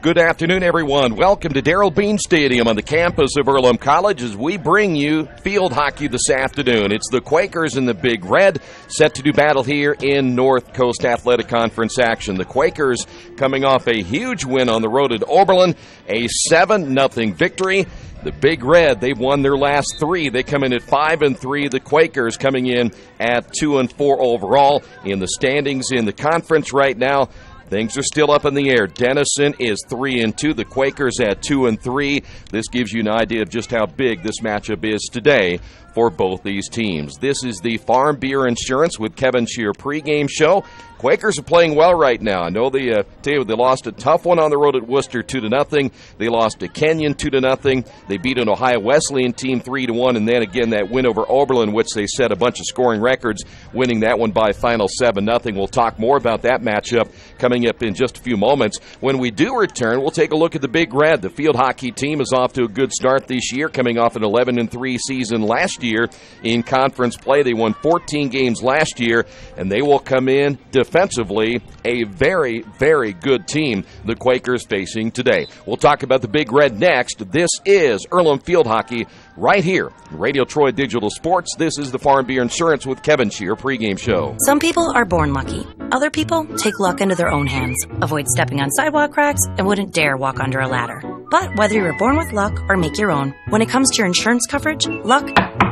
Good afternoon, everyone. Welcome to Darrell Bean Stadium on the campus of Earlham College as we bring you field hockey this afternoon. It's the Quakers in the Big Red set to do battle here in North Coast Athletic Conference action. The Quakers coming off a huge win on the road at Oberlin, a 7-0 victory. The Big Red, they've won their last three. They come in at 5-3. The Quakers coming in at 2-4 overall in the standings in the conference right now. Things are still up in the air. Denison is 3-2. The Quakers at 2-3. This gives you an idea of just how big this matchup is today for both these teams. This is the Farm Beer Insurance with Kevin Shear pregame show. Quakers are playing well right now. I know they lost a tough one on the road at Worcester 2-0. They lost to Kenyon 2-0. They beat an Ohio Wesleyan team 3-1, and then again that win over Oberlin, which they set a bunch of scoring records, winning that one by final 7-0. We'll talk more about that matchup coming up in just a few moments. When we do return, we'll take a look at the Big Red. The field hockey team is off to a good start this year, coming off an 11-3 season last year in conference play. They won 14 games last year, and they will come in defensively a very, very good team the Quakers facing today. We'll talk about the Big Red next. This is Earlham Field Hockey right here, Radio Troy Digital Sports. This is the Farm Beer Insurance with Kevin Shear pregame show. Some people are born lucky. Other people take luck into their own hands, avoid stepping on sidewalk cracks, and wouldn't dare walk under a ladder. But whether you were born with luck or make your own, when it comes to your insurance coverage, luck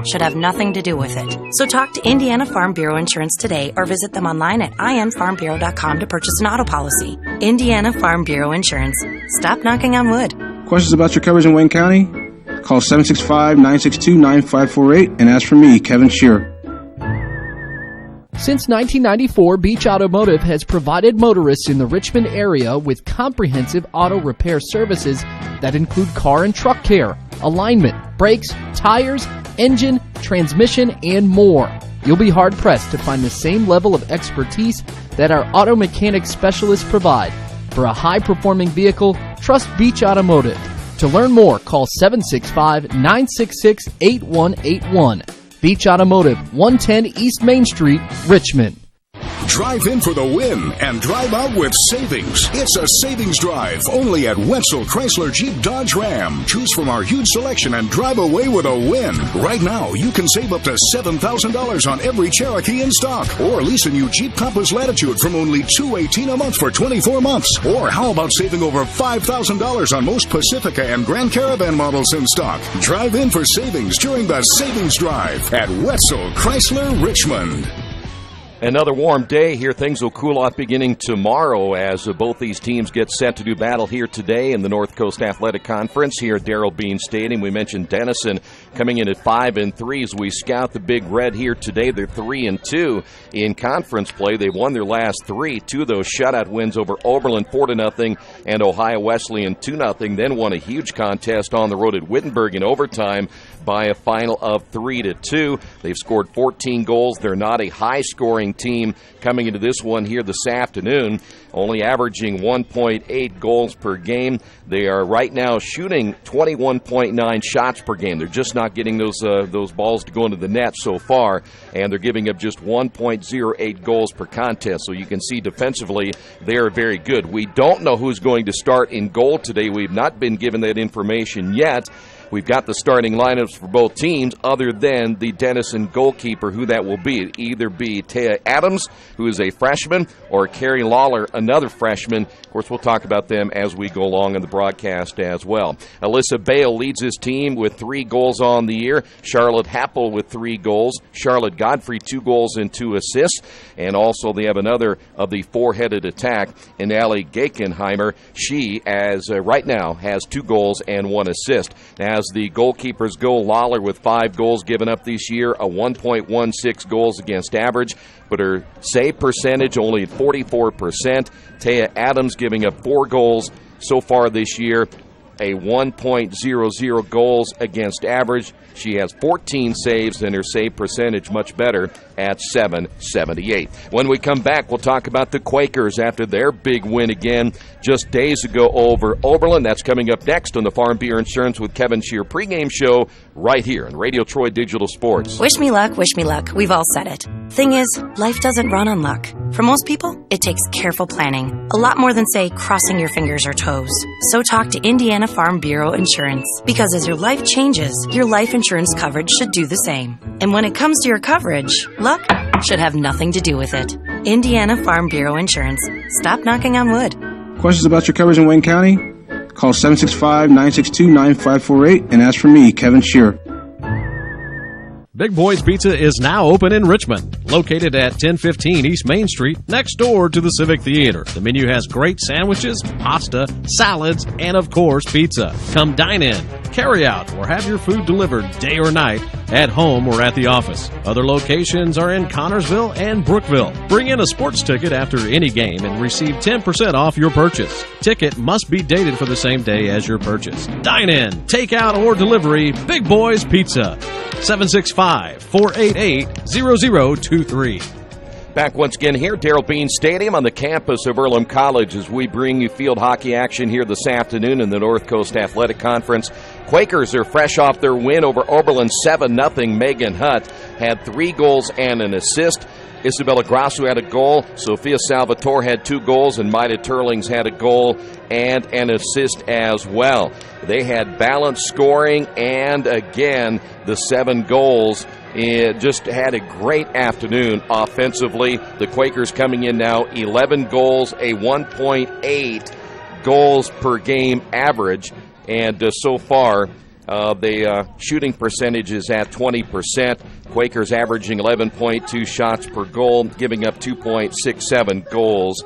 should have nothing to do with it. So talk to Indiana Farm Bureau Insurance today or visit them online at infarmbureau.com to purchase an auto policy. Indiana Farm Bureau Insurance. Stop knocking on wood. Questions about your coverage in Wayne County? Call 765-962-9548 and ask for me, Kevin Shear. Since 1994, Beach Automotive has provided motorists in the Richmond area with comprehensive auto repair services that include car and truck care, alignment, brakes, tires, engine, transmission, and more. You'll be hard-pressed to find the same level of expertise that our auto mechanic specialists provide. For a high-performing vehicle, trust Beach Automotive. To learn more, call 765-966-8181. Beach Automotive, 110 East Main Street, Richmond. Drive in for the win and drive out with savings. It's a savings drive only at Wetzel Chrysler Jeep Dodge Ram. Choose from our huge selection and drive away with a win. Right now, you can save up to $7,000 on every Cherokee in stock. Or lease a new Jeep Compass Latitude from only $218 a month for 24 months. Or how about saving over $5,000 on most Pacifica and Grand Caravan models in stock? Drive in for savings during the Savings Drive at Wetzel Chrysler Richmond. Another warm day here. Things will cool off beginning tomorrow as both these teams get set to do battle here today in the North Coast Athletic Conference here at Darrell Bean Stadium. We mentioned Denison coming in at 5-3 as we scout the Big Red here today. They're 3-2 in conference play. They won their last three. Two of those shutout wins over Oberlin 4-0 and Ohio Wesleyan 2-0. Then won a huge contest on the road at Wittenberg in overtime by a final of 3-2. They've scored 14 goals. They're not a high-scoring team coming into this one here this afternoon, only averaging 1.8 goals per game. They are right now shooting 21.9 shots per game. They're just not getting those balls to go into the net so far, and they're giving up just 1.08 goals per contest. So you can see defensively they are very good. We don't know who's going to start in goal today. We've not been given that information yet. We've got the starting lineups for both teams other than the Denison goalkeeper, who that will be. It'll either be Taya Adams, who is a freshman, or Carrie Lawler, another freshman. Of course, we'll talk about them as we go along in the broadcast as well. Alyssa Bale leads his team with 3 goals on the year. Charlotte Happel with 3 goals. Charlotte Godfrey, 2 goals and 2 assists. And also they have another of the four-headed attack in Allie Gakenheimer. She, right now, has 2 goals and 1 assist. As the goalkeepers go, Lawler with 5 goals given up this year, a 1.16 goals against average, but her save percentage only at 44%. Taya Adams giving up 4 goals so far this year, a 1.00 goals against average. She has 14 saves, and her save percentage much better at .778. When we come back, we'll talk about the Quakers after their big win again just days ago over Oberlin. That's coming up next on the Farm Bureau Insurance with Kevin Shear pregame show right here on Radio Troy Digital Sports. Wish me luck, wish me luck. We've all said it. Thing is, life doesn't run on luck. For most people, it takes careful planning. A lot more than, say, crossing your fingers or toes. So talk to Indiana Farm Bureau Insurance. Because as your life changes, your life insurance coverage should do the same. And when it comes to your coverage, luck should have nothing to do with it. Indiana Farm Bureau Insurance. Stop knocking on wood. Questions about your coverage in Wayne County? Call 765-962-9548 and ask for me, Kevin Shear. Big Boys Pizza is now open in Richmond, located at 1015 East Main Street, next door to the Civic Theater. The menu has great sandwiches, pasta, salads, and of course, pizza. Come dine in, carry out, or have your food delivered day or night, at home or at the office. Other locations are in Connorsville and Brookville. Bring in a sports ticket after any game and receive 10% off your purchase. Ticket must be dated for the same day as your purchase. Dine in, take out, or delivery, Big Boys Pizza. 765-488-0023. Back once again here, Darrell Bean Stadium on the campus of Earlham College as we bring you field hockey action here this afternoon in the North Coast Athletic Conference. Quakers are fresh off their win over Oberlin 7-0. Megan Hutt had 3 goals and an assist. Isabella Grasso had a goal. Sophia Salvatore had 2 goals, and Maida Turlings had a goal and an assist as well. They had balanced scoring, and again, the 7 goals. It just had a great afternoon offensively. The Quakers coming in now 11 goals, a 1.8 goals per game average, and so far the shooting percentage is at 20%. Quakers averaging 11.2 shots per goal, giving up 2.67 goals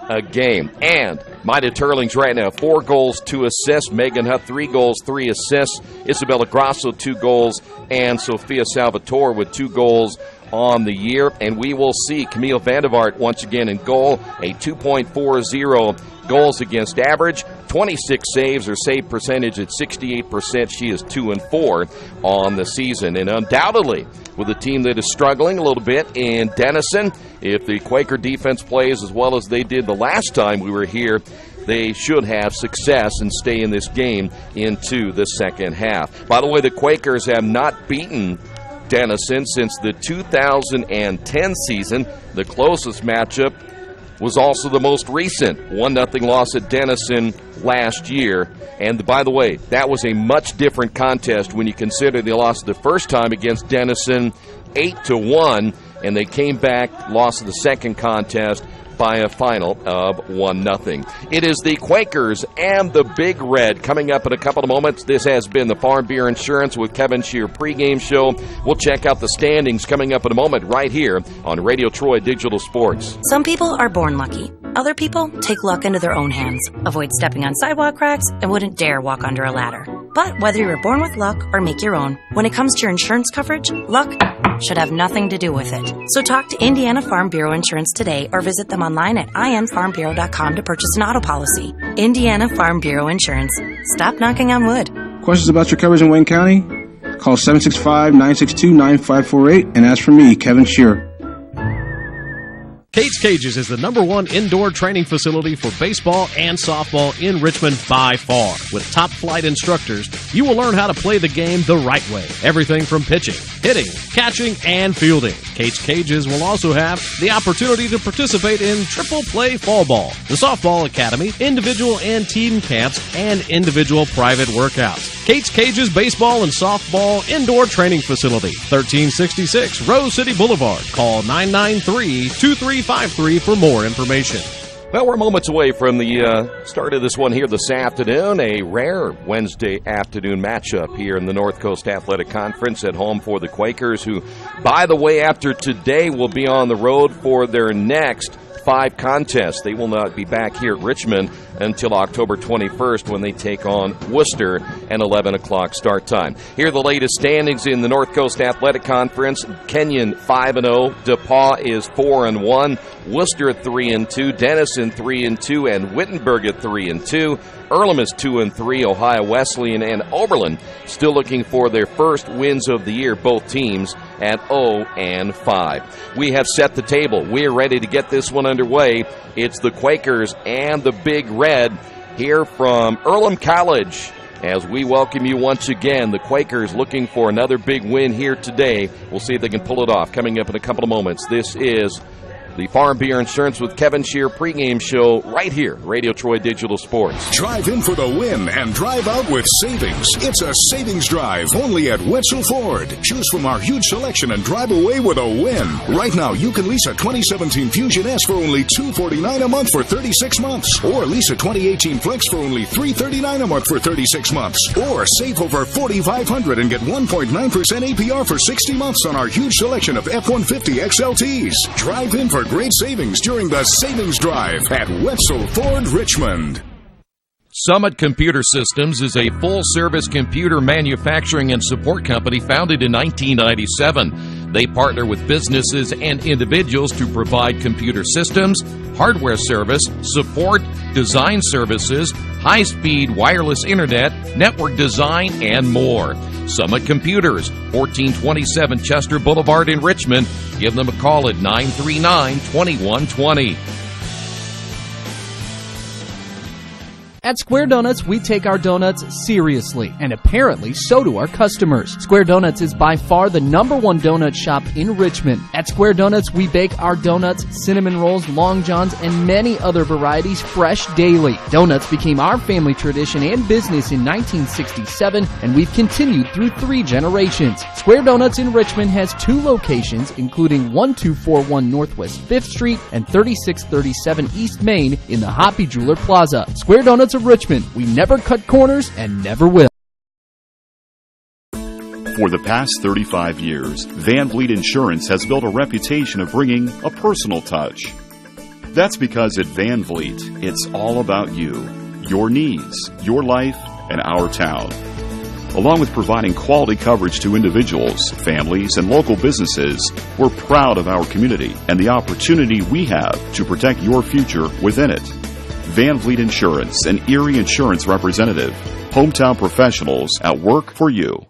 a game. And Maida Turlings right now, 4 goals, 2 assists. Megan Hutt, 3 goals, 3 assists. Isabella Grasso, 2 goals. And Sophia Salvatore with 2 goals on the year. And we will see Camille Vandevart once again in goal, a 2.40 goals against average, 26 saves, her save percentage at 68%. She is 2-4 on the season. And undoubtedly, with a team that is struggling a little bit in Denison, if the Quaker defense plays as well as they did the last time we were here, they should have success and stay in this game into the second half. By the way, the Quakers have not beaten Denison since the 2010 season. The closest matchup was also the most recent 1-0 loss at Denison last year. And by the way, that was a much different contest when you consider they lost the first time against Denison 8-1, and they came back, lost the second contest by a final of 1-0. It is the Quakers and the Big Red coming up in a couple of moments. This has been the Farm Bureau Insurance with Kevin Shear pregame show. We'll check out the standings coming up in a moment right here on Radio Troy Digital Sports. Some people are born lucky. Other people take luck into their own hands, avoid stepping on sidewalk cracks, and wouldn't dare walk under a ladder. But whether you were born with luck or make your own, when it comes to your insurance coverage, luck should have nothing to do with it. So talk to Indiana Farm Bureau Insurance today or visit them online at infarmbureau.com to purchase an auto policy. Indiana Farm Bureau Insurance. Stop knocking on wood. Questions about your coverage in Wayne County? Call 765-962-9548 and ask for me, Kevin Shear. Kate's Cages is the #1 indoor training facility for baseball and softball in Richmond by far. With top-flight instructors, you will learn how to play the game the right way. Everything from pitching, hitting, catching, and fielding. Kate's Cages will also have the opportunity to participate in triple play fall ball, the softball academy, individual and team camps, and individual private workouts. Kate's Cages Baseball and Softball Indoor Training Facility, 1366 Rose City Boulevard. Call 993-2353 for more information. Well, we're moments away from the start of this one here this afternoon. A rare Wednesday afternoon matchup here in the North Coast Athletic Conference at home for the Quakers, who, by the way, after today will be on the road for their next 5 contests. They will not be back here at Richmond until October 21st when they take on Worcester at 11 o'clock start time. Here are the latest standings in the North Coast Athletic Conference. Kenyon 5-0, DePaul is 4-1, Worcester at 3-2, Denison 3-2, and Wittenberg at 3-2. Earlham is 2-3. Ohio Wesleyan and Oberlin still looking for their first wins of the year, both teams at 0-5. We have set the table. We're ready to get this one underway. It's the Quakers and the Big Red here from Earlham College. As we welcome you once again, the Quakers looking for another big win here today. We'll see if they can pull it off. Coming up in a couple of moments, this is the Farm Beer Insurance with Kevin Shear pregame show right here, Radio Troy Digital Sports. Drive in for the win and drive out with savings. It's a savings drive only at Wetzel Ford. Choose from our huge selection and drive away with a win. Right now, you can lease a 2017 Fusion S for only $249 a month for 36 months. Or lease a 2018 Flex for only $339 a month for 36 months. Or save over $4,500 and get 1.9% APR for 60 months on our huge selection of F-150 XLTs. Drive in for great savings during the Savings Drive at Wetzel Ford Richmond. Summit Computer Systems is a full-service computer manufacturing and support company founded in 1997. They partner with businesses and individuals to provide computer systems, hardware service, support, design services, high-speed wireless internet, network design, and more. Summit Computers, 1427 Chester Boulevard in Richmond. Give them a call at 939-2120. At Square Donuts, we take our donuts seriously, and apparently so do our customers. Square Donuts is by far the #1 donut shop in Richmond. At Square Donuts, we bake our donuts, cinnamon rolls, long johns, and many other varieties fresh daily. Donuts became our family tradition and business in 1967, and we've continued through 3 generations. Square Donuts in Richmond has 2 locations, including 1241 Northwest 5th Street and 3637 East Main in the Hoppy Jeweler Plaza. Square Donuts of Richmond. We never cut corners and never will. For the past 35 years, Van Vliet Insurance has built a reputation of bringing a personal touch. That's because at Van Vliet, it's all about you, your needs, your life, and our town. Along with providing quality coverage to individuals, families, and local businesses, we're proud of our community and the opportunity we have to protect your future within it. Van Vliet Insurance, an Erie Insurance representative. Hometown professionals at work for you.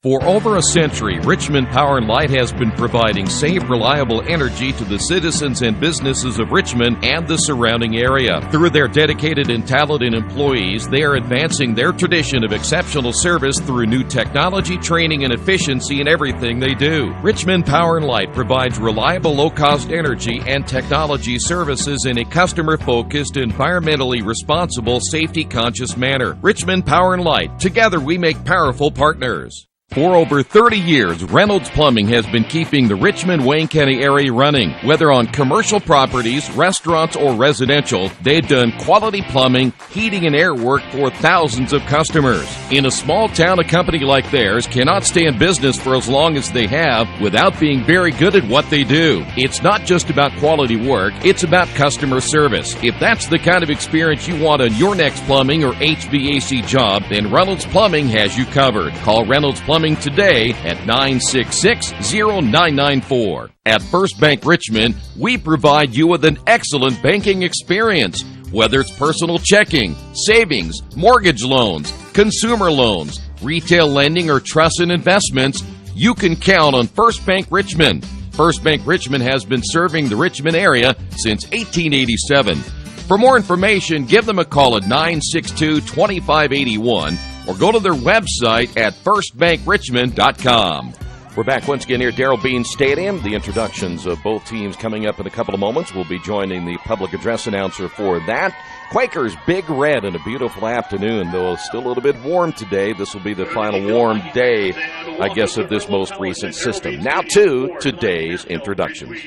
For over a century, Richmond Power and Light has been providing safe, reliable energy to the citizens and businesses of Richmond and the surrounding area. Through their dedicated and talented employees, they are advancing their tradition of exceptional service through new technology, training, and efficiency in everything they do. Richmond Power and Light provides reliable, low-cost energy and technology services in a customer-focused, environmentally responsible, safety-conscious manner. Richmond Power and Light. Together we make powerful partners. For over 30 years, Reynolds Plumbing has been keeping the Richmond-Wayne County area running. Whether on commercial properties, restaurants, or residential, they've done quality plumbing, heating, and air work for thousands of customers. In a small town, a company like theirs cannot stay in business for as long as they have without being very good at what they do. It's not just about quality work, it's about customer service. If that's the kind of experience you want on your next plumbing or HVAC job, then Reynolds Plumbing has you covered. Call Reynolds Plumbing today at 966-0994. At First Bank Richmond, we provide you with an excellent banking experience. Whether it's personal checking, savings, mortgage loans, consumer loans, retail lending, or trust and investments, you can count on First Bank Richmond. First Bank Richmond has been serving the Richmond area since 1887. For more information, give them a call at 962-2581 or go to their website at firstbankrichmond.com. We're back once again here at Darrell Bean Stadium. The introductions of both teams coming up in a couple of moments. We'll be joining the public address announcer for that. Quakers Big Red in a beautiful afternoon, though it's still a little bit warm today. This will be the final warm day, I guess, of this most recent system. Now to today's introductions.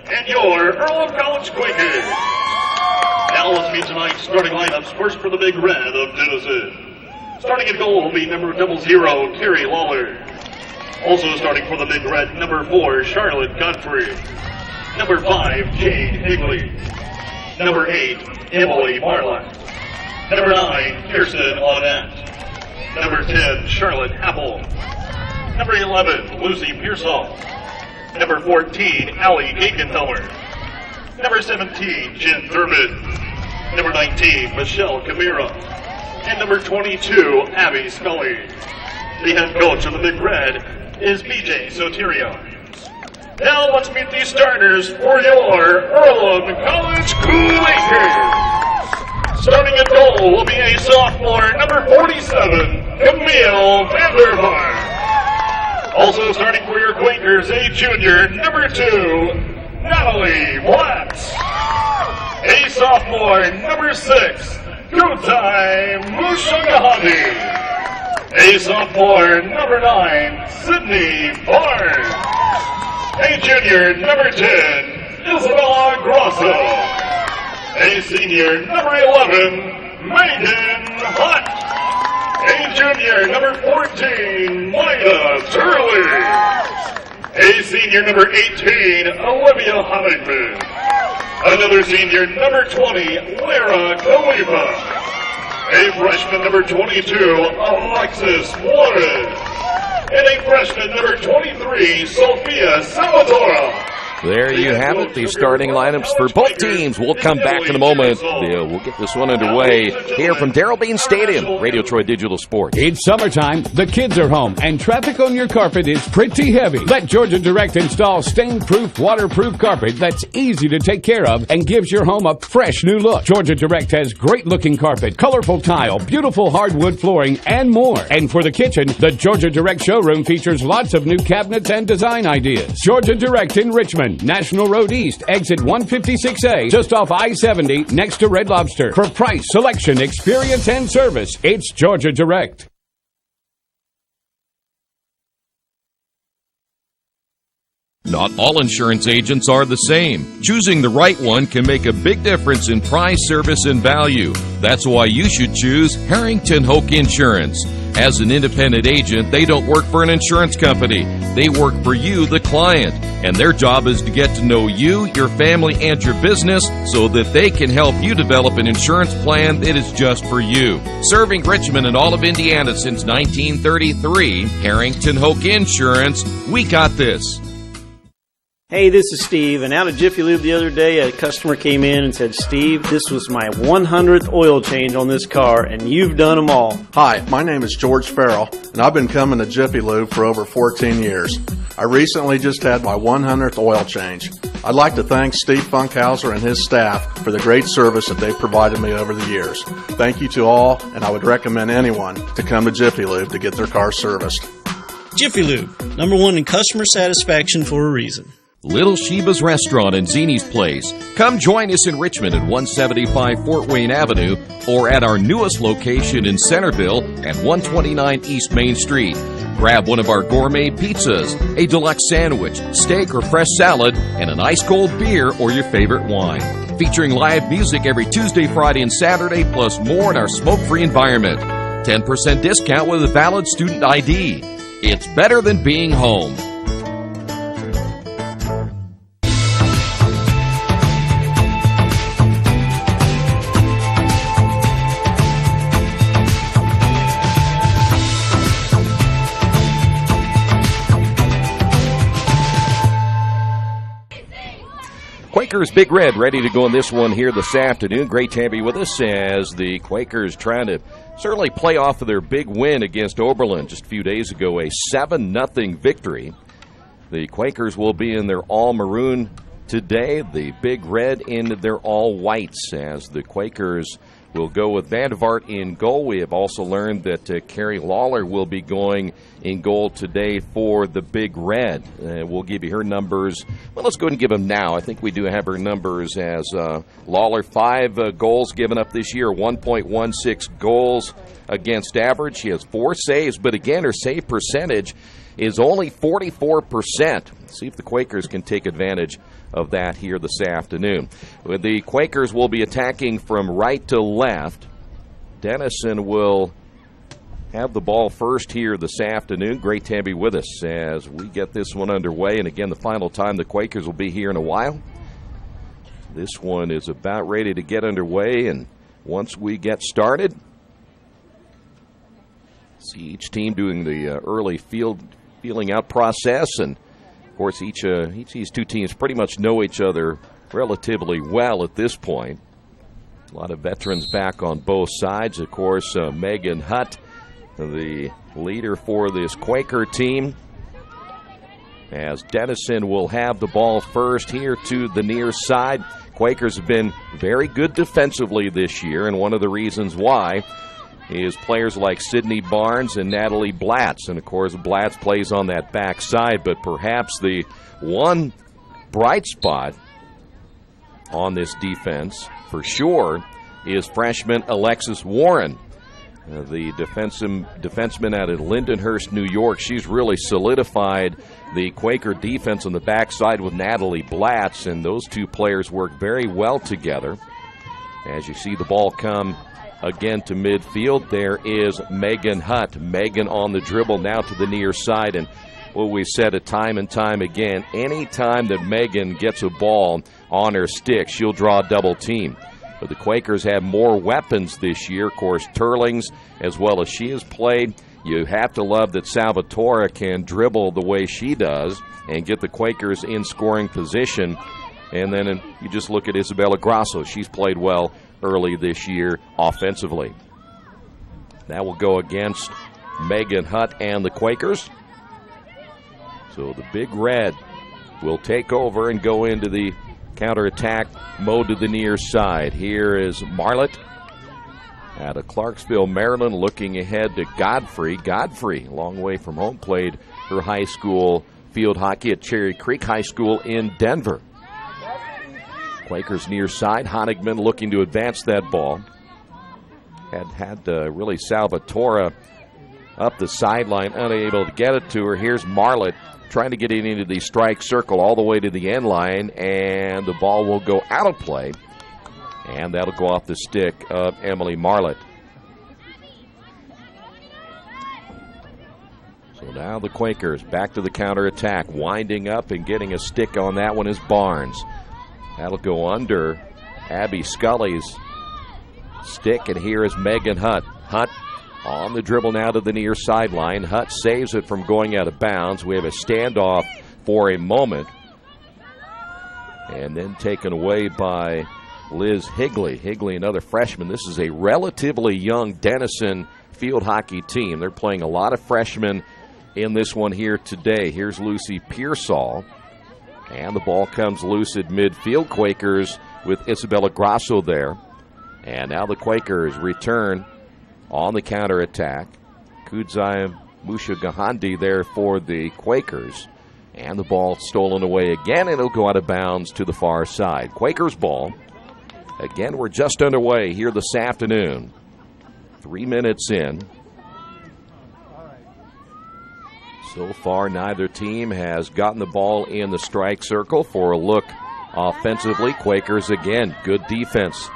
And your Earlham College Quakers. Now let's meet tonight's starting lineups. First for the Big Red of Denison. Starting at goal will be number 00, Carrie Lawler. Also starting for the Big Red, number 4, Charlotte Godfrey. Number 5, Jade Higley. Number 8, Emily Marlock. Number 9, Kirsten Audette. Number 10, Charlotte Apple. Number 11, Lucy Pearsall. Number 14, Allie Gagenfeller. Number 17, Jen Durbin. Number 19, Michelle Camira. And number 22, Abby Scully. The head coach of the Big Red is BJ Soterio. Now let's meet these starters for your Earlham College Quakers. Starting at goal will be a sophomore, number 47, Camille Vandervaart. Also starting for your Quakers, a junior, number 2, Natalie Blatt. A sophomore, number 6, Kutai Mushagahani. A sophomore, number 9, Sydney Barnes. A junior, number 10, Isabella Grosso. A senior, number 11, Megan Hunt. A junior, number 14, Maida Turley. A senior, number 18, Olivia Huntington. Another senior, number 20, Lara Khalifa. A freshman, number 22, Alexis Flores. And a freshman, number 23, Sophia Salvatore. There you have it, the starting lineups for both teams. We'll come back in a moment. We'll get this one underway here from Darrell Bean Stadium, Radio Troy Digital Sports. It's summertime, the kids are home, and traffic on your carpet is pretty heavy. Let Georgia Direct install stain-proof, waterproof carpet that's easy to take care of and gives your home a fresh new look. Georgia Direct has great-looking carpet, colorful tile, beautiful hardwood flooring, and more. And for the kitchen, the Georgia Direct showroom features lots of new cabinets and design ideas. Georgia Direct in Richmond, National Road East, exit 156A, just off I-70, next to Red Lobster. For price, selection, experience, and service, it's Georgia Direct. Not all insurance agents are the same. Choosing the right one can make a big difference in price, service, and value. That's why you should choose Harrington Hoke Insurance. As an independent agent, they don't work for an insurance company. They work for you, the client. And their job is to get to know you, your family, and your business so that they can help you develop an insurance plan that is just for you. Serving Richmond and all of Indiana since 1933, Harrington Hoke Insurance, we got this. Hey, this is Steve, and out of Jiffy Lube the other day, a customer came in and said, Steve, this was my 100th oil change on this car, and you've done them all. Hi, my name is George Farrell, and I've been coming to Jiffy Lube for over 14 years. I recently just had my 100th oil change. I'd like to thank Steve Funkhauser and his staff for the great service that they've provided me over the years. Thank you to all, and I would recommend anyone to come to Jiffy Lube to get their car serviced. Jiffy Lube, #1 in customer satisfaction for a reason. Little Sheba's Restaurant and Zini's Place. Come join us in Richmond at 175 Fort Wayne Avenue or at our newest location in Centerville at 129 East Main Street. Grab one of our gourmet pizzas, a deluxe sandwich, steak or fresh salad, and an ice-cold beer or your favorite wine. Featuring live music every Tuesday, Friday, and Saturday, plus more in our smoke-free environment. 10% discount with a valid student ID. It's better than being home. Quakers Big Red ready to go on this one here this afternoon. Great to have you with us as the Quakers trying to certainly play off of their big win against Oberlin just a few days ago, a 7-0 victory. The Quakers will be in their all-maroon today, the Big Red in their all-whites as the Quakers will go with Vandervaart in goal. We have also learned that Carrie Lawler will be going in goal today for the Big Red. We'll give you her numbers. Well, let's go ahead and give them now. I think we do have her numbers as Lawler, 5 goals given up this year, 1.16 goals against average. She has 4 saves, but again, her save percentage is only 44%. See if the Quakers can take advantage of that here this afternoon. The Quakers will be attacking from right to left. Denison will have the ball first here this afternoon. Great to have you with us as we get this one underway. And again, the final time the Quakers will be here in a while. This one is about ready to get underway, and once we get started, see each team doing the early feeling out process, and of course each of these two teams pretty much know each other relatively well at this point. A lot of veterans back on both sides. Of course, Megan Hutt, the leader for this Quaker team, as Denison will have the ball first here to the near side. Quakers have been very good defensively this year, and one of the reasons why is players like Sydney Barnes and Natalie Blatz. And, of course, Blatz plays on that back side, but perhaps the one bright spot on this defense, for sure, is freshman Alexis Warren, the defenseman out of Lindenhurst, New York. She's really solidified the Quaker defense on the backside with Natalie Blatz, and those two players work very well together. As you see the ball come again to midfield, there is Megan Hutt. Megan on the dribble now to the near side, and what we've said it time and time again, any time that Megan gets a ball on her stick, she'll draw a double team. But the Quakers have more weapons this year. Of course, Turlings, as well as she has played. You have to love that Salvatore can dribble the way she does and get the Quakers in scoring position. And then you just look at Isabella Grasso. She's played well early this year offensively. That will go against Megan Hutt and the Quakers. So the Big Red will take over and go into the counterattack mode to the near side. Here is Marlett out of Clarksville, Maryland, looking ahead to Godfrey. Godfrey, a long way from home, played her high school field hockey at Cherry Creek High School in Denver. Quakers near side. Honigman looking to advance that ball. Had really Salvatore up the sideline, unable to get it to her. Here's Marlett trying to get it into the strike circle all the way to the end line, and the ball will go out of play, and that'll go off the stick of Emily Marlett. So now the Quakers back to the counterattack, winding up and getting a stick on that one is Barnes. That'll go under Abby Scully's stick, and here is Megan Hutt. Hutt on the dribble now to the near sideline. Hutt saves it from going out of bounds. We have a standoff for a moment, and then taken away by Liz Higley. Higley, another freshman. This is a relatively young Denison field hockey team. They're playing a lot of freshmen in this one here today. Here's Lucy Pearsall, and the ball comes loose at midfield. Quakers with Isabella Grasso there. And now the Quakers return on the counterattack. Kudzai Mushagahandi there for the Quakers. And the ball stolen away again, and it'll go out of bounds to the far side. Quakers ball. Again, we're just underway here this afternoon. 3 minutes in. So far, neither team has gotten the ball in the strike circle for a look offensively. Quakers, again, good defense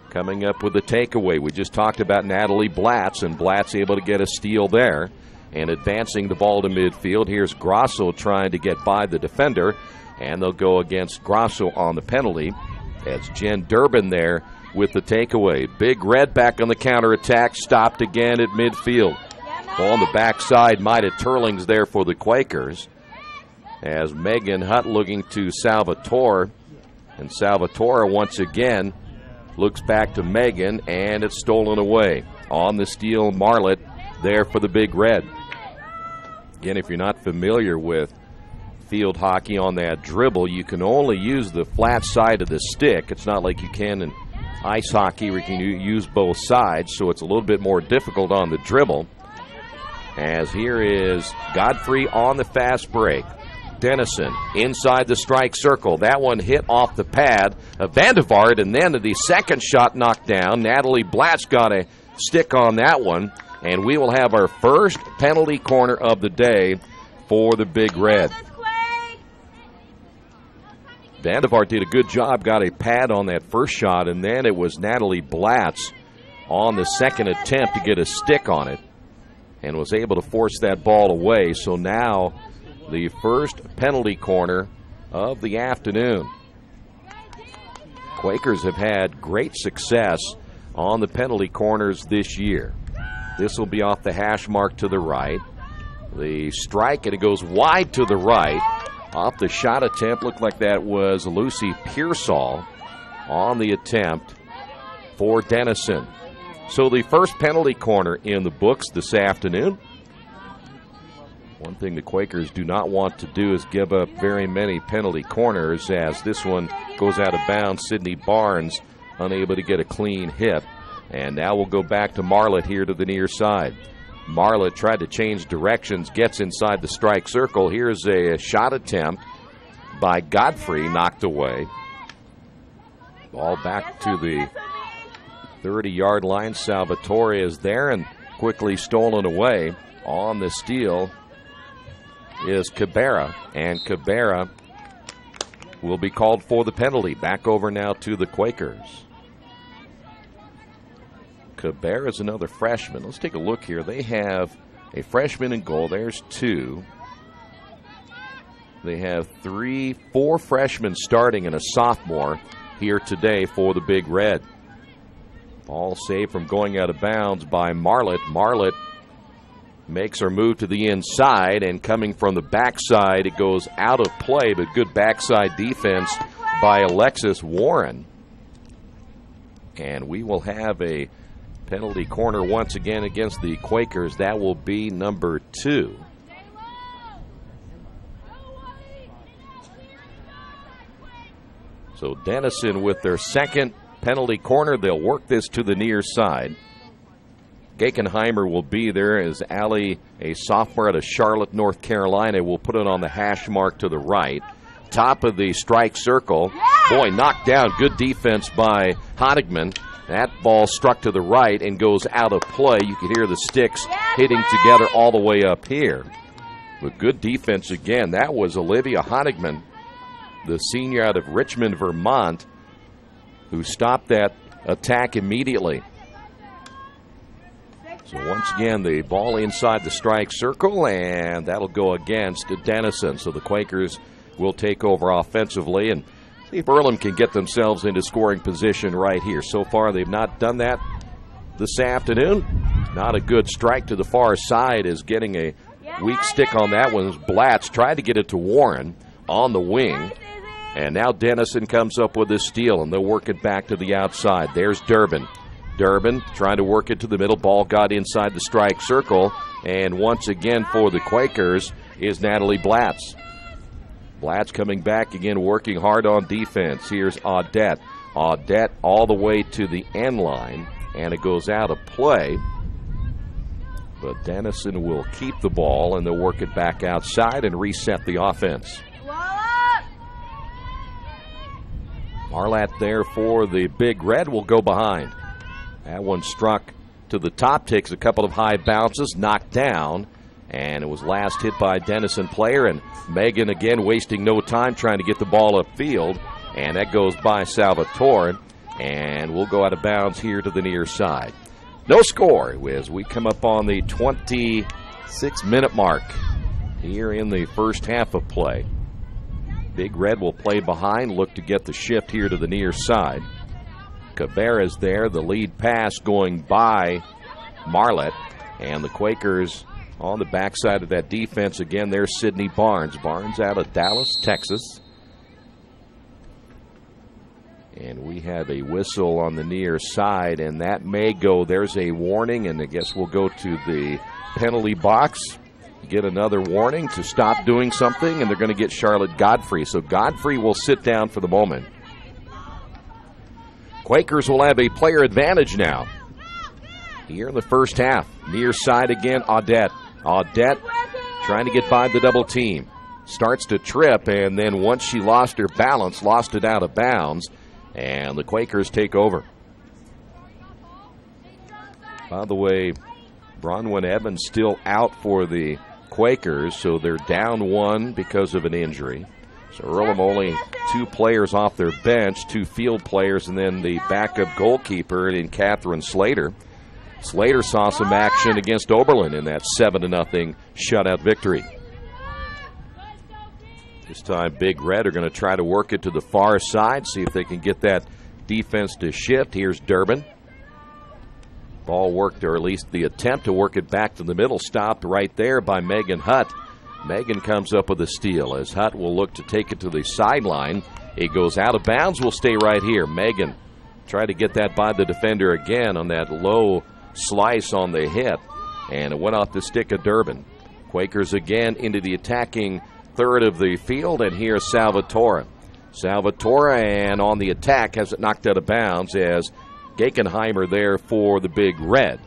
coming up with the takeaway. We just talked about Natalie Blatz, and Blatz able to get a steal there and advancing the ball to midfield. Here's Grasso trying to get by the defender, and they'll go against Grasso on the penalty. That's Jen Durbin there with the takeaway. Big Red back on the counterattack, stopped again at midfield. Ball on the backside, Maida Turlings there for the Quakers, as Megan Hutt looking to Salvatore, and Salvatore once again looks back to Megan, and it's stolen away. On the steal, Marlett there for the Big Red. Again, if you're not familiar with field hockey on that dribble, you can only use the flat side of the stick. It's not like you can in ice hockey where you can use both sides, so it's a little bit more difficult on the dribble. As here is Godfrey on the fast break. Denison inside the strike circle. That one hit off the pad of Vandevard, and then the second shot knocked down. Natalie Blatz got a stick on that one, and we will have our first penalty corner of the day for the Big Red. Vandevard did a good job, got a pad on that first shot, and then it was Natalie Blatz on the second attempt to get a stick on it and was able to force that ball away. So now the first penalty corner of the afternoon. Quakers have had great success on the penalty corners this year. This will be off the hash mark to the right. The strike, and it goes wide to the right. Off the shot attempt, looked like that was Lucy Pearsall on the attempt for Denison. So the first penalty corner in the books this afternoon. One thing the Quakers do not want to do is give up very many penalty corners, as this one goes out of bounds. Sydney Barnes unable to get a clean hit. And now we'll go back to Marlett here to the near side. Marlett tried to change directions, gets inside the strike circle. Here's a shot attempt by Godfrey, knocked away. Ball back to the 30-yard line. Salvatore is there and quickly stolen away. On the steal is Cabrera, and Cabrera will be called for the penalty. Back over now to the Quakers. Cabrera is another freshman. Let's take a look here. They have a freshman in goal. There's two. They have 4 freshmen starting and a sophomore here today for the Big Red. Ball saved from going out of bounds by Marlett. Marlett makes her move to the inside, and coming from the backside, it goes out of play, but good backside defense by Alexis Warren. And we will have a penalty corner once again against the Quakers. That will be number 2. So Denison with their second penalty corner. They'll work this to the near side. Gakenheimer will be there as Allie, a sophomore out of Charlotte, North Carolina, will put it on the hash mark to the right. Top of the strike circle. Boy, knocked down. Good defense by Honigman. That ball struck to the right and goes out of play. You can hear the sticks hitting together all the way up here. But good defense again. That was Olivia Honigman, the senior out of Richmond, Vermont, who stopped that attack immediately. So once again, the ball inside the strike circle, and that'll go against Denison. So the Quakers will take over offensively and see if Earlham can get themselves into scoring position right here. So far, they've not done that this afternoon. Not a good strike to the far side is getting a weak stick on that one. Blatz tried to get it to Warren on the wing. And now Denison comes up with this steal, and they'll work it back to the outside. There's Durbin. Durbin trying to work it to the middle. Ball got inside the strike circle. And once again for the Quakers is Natalie Blatz. Blatz coming back again, working hard on defense. Here's Audette. Audette all the way to the end line, and it goes out of play. But Denison will keep the ball, and they'll work it back outside and reset the offense. Marlatt there for the Big Red will go behind. That one struck to the top, takes a couple of high bounces, knocked down, and it was last hit by a Denison player, and Megan again wasting no time trying to get the ball upfield, and that goes by Salvatore, and we'll go out of bounds here to the near side. No score as we come up on the 26-minute mark here in the first half of play. Big Red will play behind, look to get the shift here to the near side. Cabrera's there, the lead pass going by Marlett, and the Quakers on the backside of that defense again. There's Sydney Barnes. Barnes out of Dallas, Texas. And we have a whistle on the near side, and that may go. There's a warning, and I guess we'll go to the penalty box. Get another warning to stop doing something, and they're going to get Charlotte Godfrey. So Godfrey will sit down for the moment. Quakers will have a player advantage now here in the first half. Near side again, Audette. Audette trying to get by the double team. Starts to trip, and then once she lost her balance, lost it out of bounds, and the Quakers take over. By the way, Bronwyn Evans still out for the Quakers, so they're down 1 because of an injury. So Earlham only 2 players off their bench, 2 field players, and then the backup goalkeeper in Catherine Slater. Slater saw some action against Oberlin in that 7-0 shutout victory. This time Big Red are going to try to work it to the far side, see if they can get that defense to shift. Here's Durbin. Ball worked, or at least the attempt to work it back to the middle, stopped right there by Megan Hutt. Megan comes up with a steal as Hutt will look to take it to the sideline. It goes out of bounds. Will stay right here. Megan tried to get that by the defender again on that low slice on the hit, and it went off the stick of Durbin. Quakers again into the attacking third of the field, and here's Salvatore. Salvatore, and on the attack, has it knocked out of bounds as Gakenheimer there for the Big Red.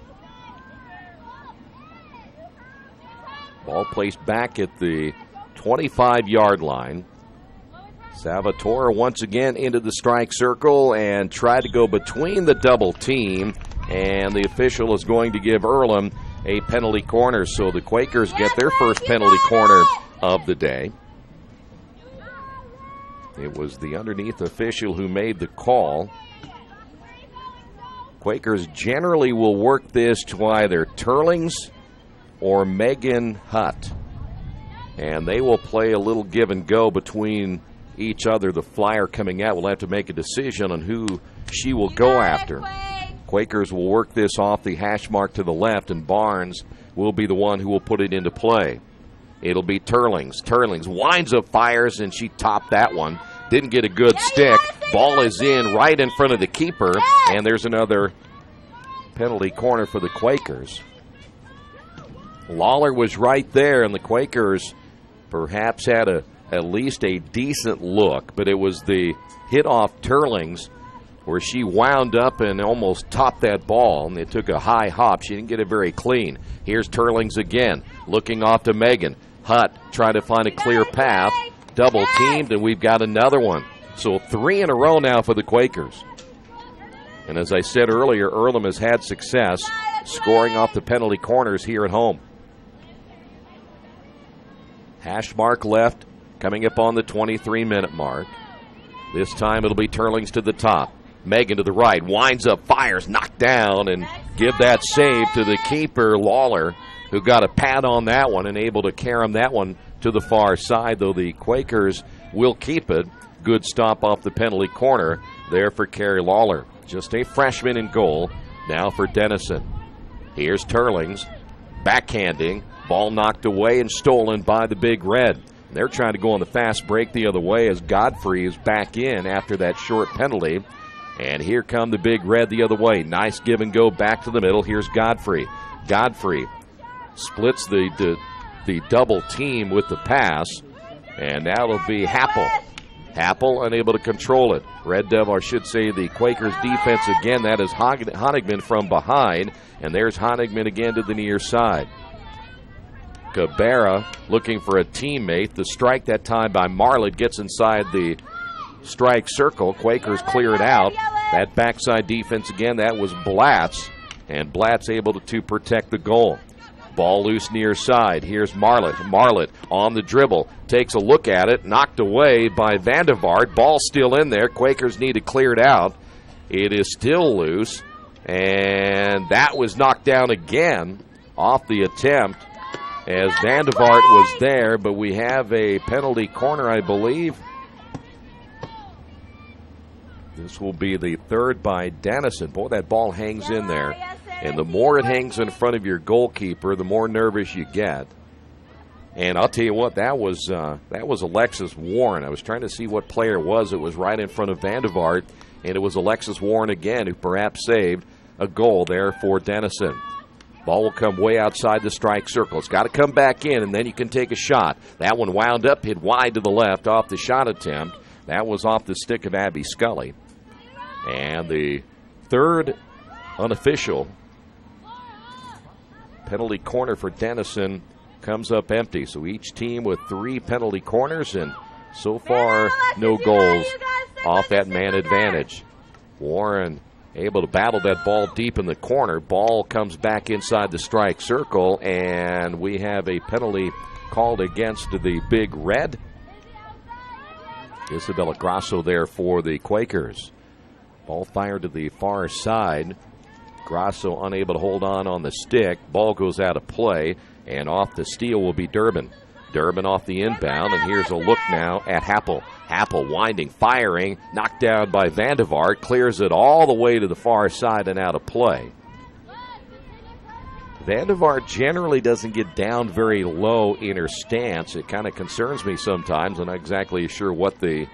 Ball placed back at the 25-yard line. Salvatore once again into the strike circle and tried to go between the double team, and the official is going to give Earlham a penalty corner. So the Quakers get their first penalty corner of the day. It was the underneath official who made the call. Quakers generally will work this to either Turlings or Megan Hutt, and they will play a little give and go between each other. The flyer coming out will have to make a decision on who she will go after. Quakers will work this off the hash mark to the left, and Barnes will be the one who will put it into play. It'll be Turlings. Turlings winds up, fires, and she topped that one. Didn't get a good stick. Ball is in right in front of the keeper, and there's another penalty corner for the Quakers. Lawler was right there, and the Quakers perhaps had at least a decent look, but it was the hit off Turlings where she wound up and almost topped that ball, and it took a high hop. She didn't get it very clean. Here's Turlings again, looking off to Megan. Hutt trying to find a clear path, double teamed, and we've got another one. So 3 in a row now for the Quakers. And as I said earlier, Earlham has had success scoring off the penalty corners here at home. Hash mark left, coming up on the 23-minute mark. This time it'll be Turlings to the top. Megan to the right, winds up, fires, knocked down, and give that save to the keeper, Lawler, who got a pad on that one and able to carry that one to the far side, though the Quakers will keep it. Good stop off the penalty corner there for Carrie Lawler. Just a freshman in goal now for Denison. Here's Turlings, backhanding, ball knocked away and stolen by the Big Red. They're trying to go on the fast break the other way as Godfrey is back in after that short penalty. And here come the Big Red the other way. Nice give and go back to the middle. Here's Godfrey. Godfrey splits the double team with the pass. And now it'll be Happel. Happel unable to control it. Red Devil, I should say, the Quakers defense again. That is Honigman from behind. And there's Honigman again to the near side. Cabrera looking for a teammate. The strike that time by Marlett gets inside the strike circle. Quakers clear it out. That backside defense again, that was Blatz. And Blatz able to protect the goal. Ball loose near side. Here's Marlett. Marlett on the dribble. Takes a look at it. Knocked away by Vandevart. Ball still in there. Quakers need to clear it out. It is still loose. And that was knocked down again off the attempt as Vandevart was there. But we have a penalty corner, I believe. This will be the third by Denison. Boy, that ball hangs in there. And the more it hangs in front of your goalkeeper, the more nervous you get. And I'll tell you what, that was Alexis Warren. I was trying to see what player it was. It was right in front of Vandevart, and it was Alexis Warren again who perhaps saved a goal there for Denison. Ball will come way outside the strike circle. It's got to come back in, and then you can take a shot. That one wound up, hit wide to the left off the shot attempt. That was off the stick of Abby Scully. And the third unofficial penalty corner for Denison comes up empty. So each team with 3 penalty corners, and so far no goals off that man advantage. Warren able to battle that ball deep in the corner. Ball comes back inside the strike circle, and we have a penalty called against the Big Red. Isabella Grasso there for the Quakers. Ball fired to the far side. Grasso unable to hold on the stick. Ball goes out of play, and off the steal will be Durbin. Durbin off the inbound, and here's a look now at Happel. Happel winding, firing, knocked down by Vandevart, clears it all the way to the far side and out of play. Vandevart generally doesn't get down very low in her stance. It kind of concerns me sometimes. I'm not exactly sure what the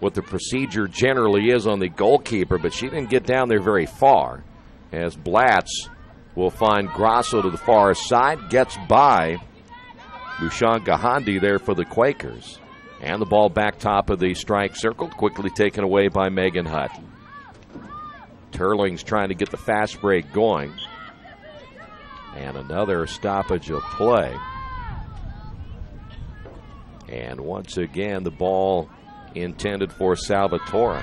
procedure generally is on the goalkeeper, but she didn't get down there very far. As Blatz will find Grasso to the far side, gets by Bushan Gahandi there for the Quakers. And the ball back top of the strike circle, quickly taken away by Megan Hutt. Turling's trying to get the fast break going. And another stoppage of play. And once again, the ball intended for Salvatore.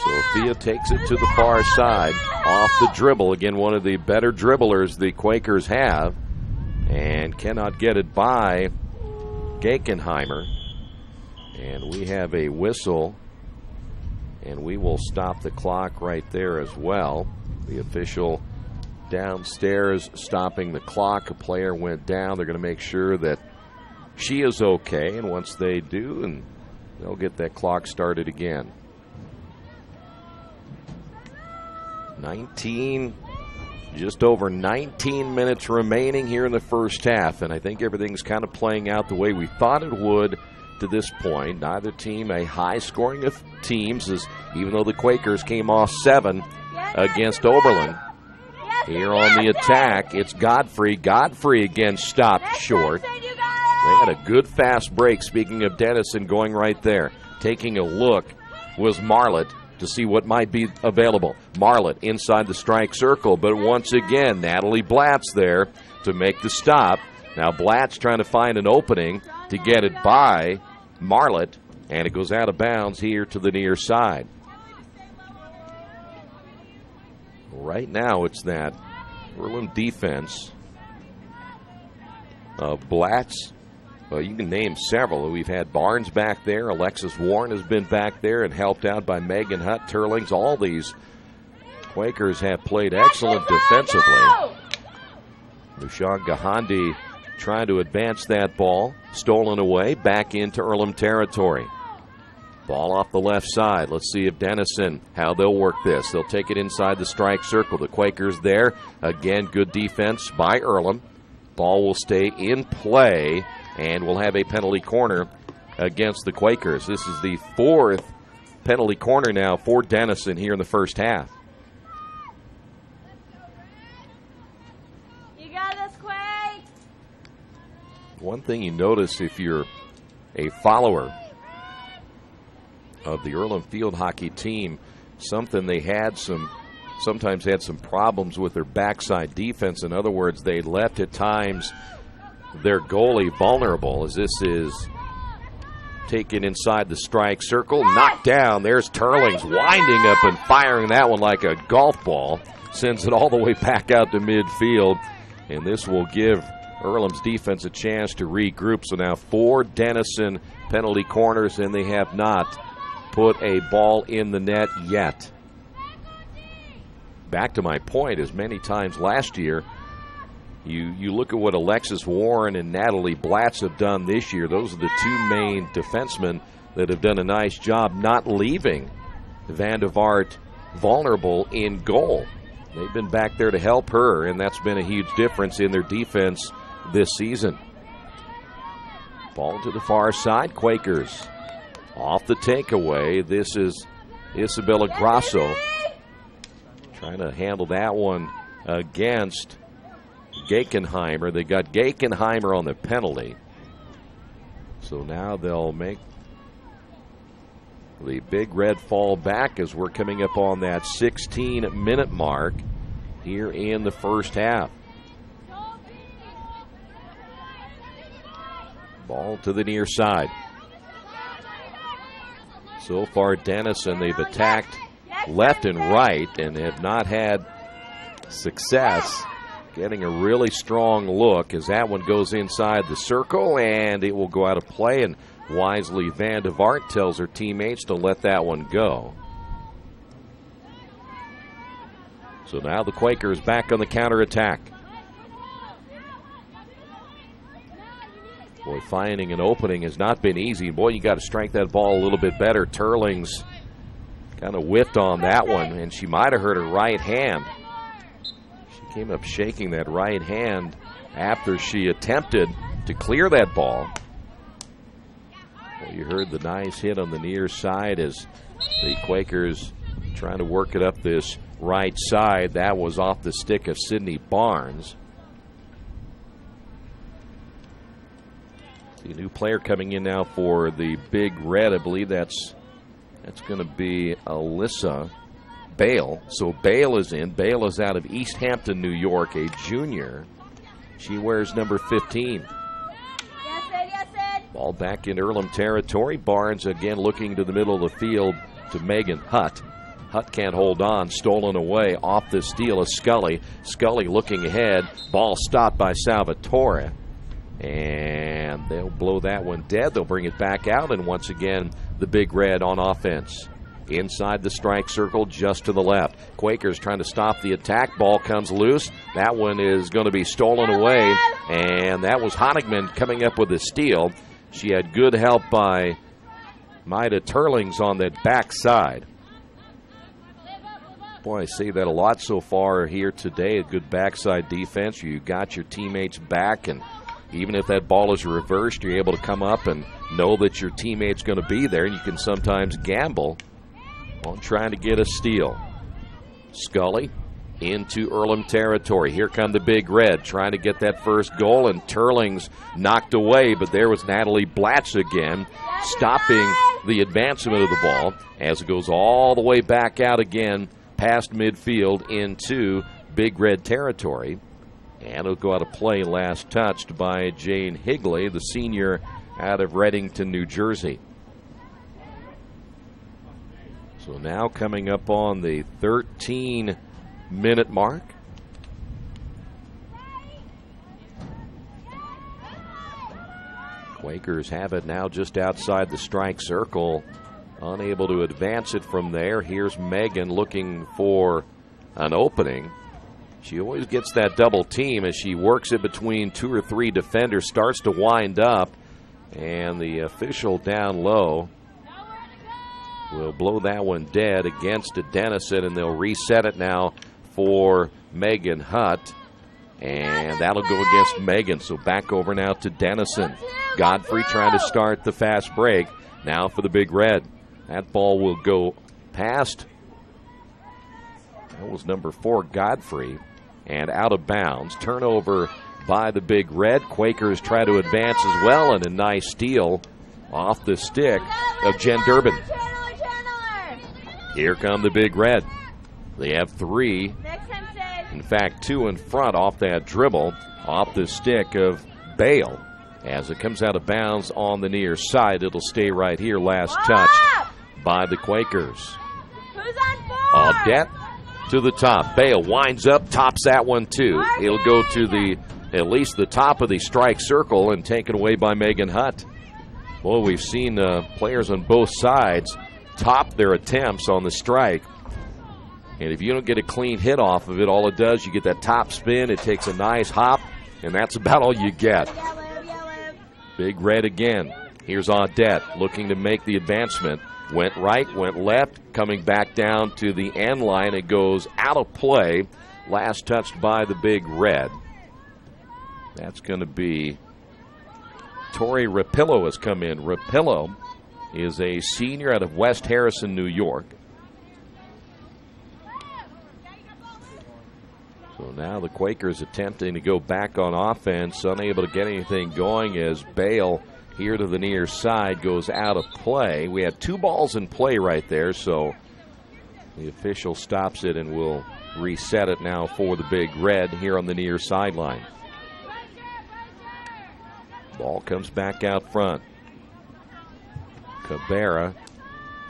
Sophia takes it to the far side, off the dribble. Again, one of the better dribblers the Quakers have, and cannot get it by Gakenheimer. And we have a whistle, and we will stop the clock right there as well. The official downstairs stopping the clock. A player went down. They're going to make sure that she is okay, and once they do, and they'll get that clock started again. just over 19 minutes remaining here in the first half, and I think everything's kind of playing out the way we thought it would to this point. Neither team a high scoring of teams, as even though the Quakers came off 7 against Oberlin. Here on the attack, it's Godfrey. Godfrey again stopped short. They had a good fast break, speaking of Denison, going right there. Taking a look was Marlett to see what might be available. Marlett inside the strike circle, but once again, Natalie Blatz there to make the stop. Now Blatz trying to find an opening to get it by Marlett, and it goes out of bounds here to the near side. Right now, it's that Earlham defense of Blatz. Well, you can name several. We've had Barnes back there. Alexis Warren has been back there and helped out by Megan Hutt. Turlings, all these Quakers have played excellent defensively. Mushan Gahandi trying to advance that ball. Stolen away, back into Earlham territory. Ball off the left side. Let's see if Denison, how they'll work this. They'll take it inside the strike circle. The Quakers there. Again, good defense by Earlham. Ball will stay in play, and we'll have a penalty corner against the Quakers. This is the 4th penalty corner now for Denison here in the first half. You got this, Quake! One thing you notice if you're a follower of the Earlham field hockey team, something they had sometimes had some problems with their backside defense. In other words, they left at times their goalie vulnerable, as this is taken inside the strike circle, knocked down. There's Turlings winding up and firing that one like a golf ball, sends it all the way back out to midfield, and this will give Earlham's defense a chance to regroup. So now 4 Denison penalty corners, and they have not put a ball in the net yet. Back to my point, as many times last year, you look at what Alexis Warren and Natalie Blatz have done this year. Those are the 2 main defensemen that have done a nice job not leaving Vandevart vulnerable in goal. They've been back there to help her, and that's been a huge difference in their defense this season. Ball to the far side, Quakers. Off the takeaway, this is Isabella Grasso trying to handle that one against Gakenheimer. They got Gakenheimer on the penalty. So now they'll make the big red fall back as we're coming up on that 16-minute mark here in the first half. Ball to the near side. So far, Denison, they've attacked left and right and have not had success getting a really strong look as that one goes inside the circle, and it will go out of play, and wisely Vandevart tells her teammates to let that one go. So now the Quakers back on the counterattack. Boy, finding an opening has not been easy. Boy, you got to strike that ball a little bit better. Turlings kind of whiffed on that one, and she might have hurt her right hand. came up shaking that right hand after she attempted to clear that ball. Well, you heard the nice hit on the near side as the Quakers trying to work it up this right side. That was off the stick of Sydney Barnes. See a new player coming in now for the Big Red. I believe that's going to be Alyssa Bale. So Bale is in. Bale is out of East Hampton, New York, a junior. She wears number 15. Ball back in Earlham territory. Barnes again looking to the middle of the field to Megan Hutt. Hutt can't hold on. Stolen away off the steal of Scully. Scully looking ahead. Ball stopped by Salvatore. And they'll blow that one dead. They'll bring it back out. And once again, the Big Red on offense. Inside the strike circle, just to the left. Quakers trying to stop the attack. Ball comes loose. That one is going to be stolen away. And that was Honigman coming up with a steal. She had good help by Maida Turlings on that backside. Boy, I say that a lot so far here today. A good backside defense. You got your teammates back, and even if that ball is reversed, you're able to come up and know that your teammate's going to be there, and you can sometimes gamble on trying to get a steal. Scully into Earlham territory. Here come the Big Red trying to get that first goal, and Turlings knocked away, but there was Natalie Blatz again stopping the advancement of the ball as it goes all the way back out again past midfield into Big Red territory. And it'll go out of play, last touched by Jane Higley, the senior out of Reddington, New Jersey. So now coming up on the 13-minute mark. Quakers have it now just outside the strike circle. Unable to advance it from there. Here's Megan looking for an opening. She always gets that double team as she works it between 2 or 3 defenders, starts to wind up, and the official down low will blow that one dead against Denison, and they'll reset it now for Megan Hutt, and that'll go against Megan. So back over now to Denison. Godfrey trying to start the fast break. Now for the Big Red. That ball will go past. That was number 4, Godfrey, and out of bounds. Turnover by the Big Red. Quakers try to advance as well, and a nice steal off the stick of Jen Durbin. Here come the Big Red. They have 3. In fact, 2 in front off that dribble, off the stick of Bale. As it comes out of bounds on the near side, it'll stay right here. Last touched by the Quakers. Audette to the top. Bale winds up, tops that one too. It'll go to at least the top of the strike circle and taken away by Megan Hutt. Boy, we've seen players on both sides top their attempts on the strike. And if you don't get a clean hit off of it, all it does, you get that top spin, it takes a nice hop, and that's about all you get. Big Red again. Here's Audette looking to make the advancement. Went right, went left, coming back down to the end line. It goes out of play. Last touched by the Big Red. That's going to be Tori Rapillo has come in. Rapillo is a senior out of West Harrison, New York. So now the Quakers attempting to go back on offense, unable to get anything going as Bale here to the near side goes out of play. We had 2 balls in play right there, so the official stops it and will reset it now for the Big Red here on the near sideline. Ball comes back out front. Cabrera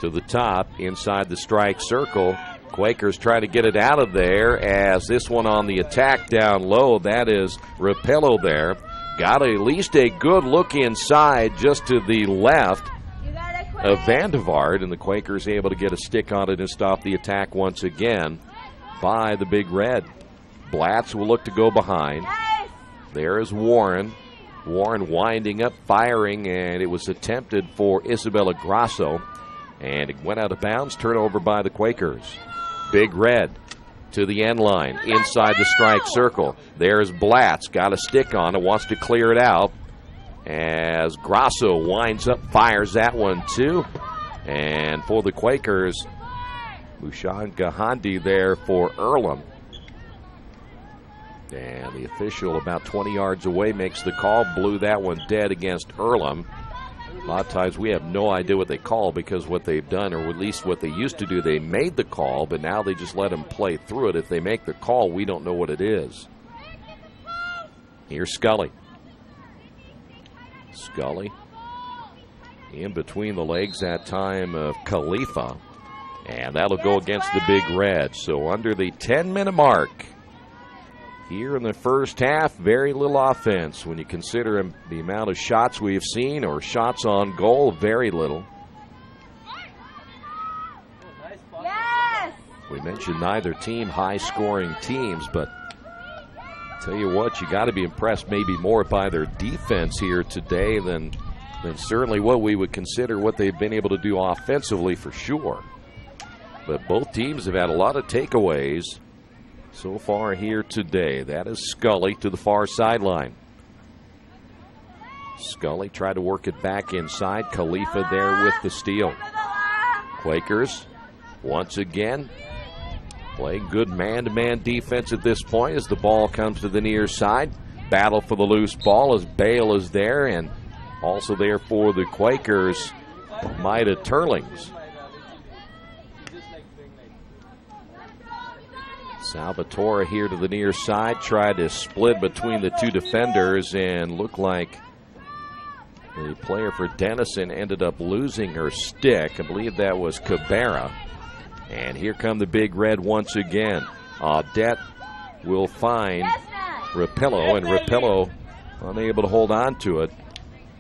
to the top inside the strike circle. Quakers try to get it out of there as this one on the attack down low. That is Rapillo there. Got at least a good look inside just to the left of Vandevard, and the Quakers able to get a stick on it and stop the attack once again by the Big Red. Blatz will look to go behind. There is Warren. Warren winding up, firing, and it was attempted for Isabella Grasso, and it went out of bounds. Turnover by the Quakers. Big Red to the end line, inside the strike circle. There's Blatz, got a stick on it, wants to clear it out. As Grasso winds up, fires that one too. And for the Quakers, Mushan Gahandi there for Earlham. And the official about 20 yards away makes the call, blew that one dead against Earlham. A lot of times we have no idea what they call because what they've done, or at least what they used to do, they made the call, but now they just let them play through it. If they make the call, we don't know what it is. Here's Scully. Scully in between the legs that time of Khalifa. And that'll go against the Big Red. So under the 10-minute mark here in the first half, very little offense. When you consider the amount of shots we've seen or shots on goal, very little. Yes! We mentioned neither team high-scoring teams, but tell you what, you got to be impressed maybe more by their defense here today than certainly what we would consider what they've been able to do offensively for sure. But both teams have had a lot of takeaways so far here today. That is Scully to the far sideline. Scully tried to work it back inside. Khalifa there with the steal. Quakers once again playing good man-to-man defense at this point as the ball comes to the near side. Battle for the loose ball as Bale is there, and also there for the Quakers, Maida Turlings. Salvatore here to the near side, tried to split between the two defenders and looked like the player for Denison ended up losing her stick. I believe that was Cabrera. And here come the Big Red once again. Audette will find Rapillo, and Rapillo unable to hold on to it.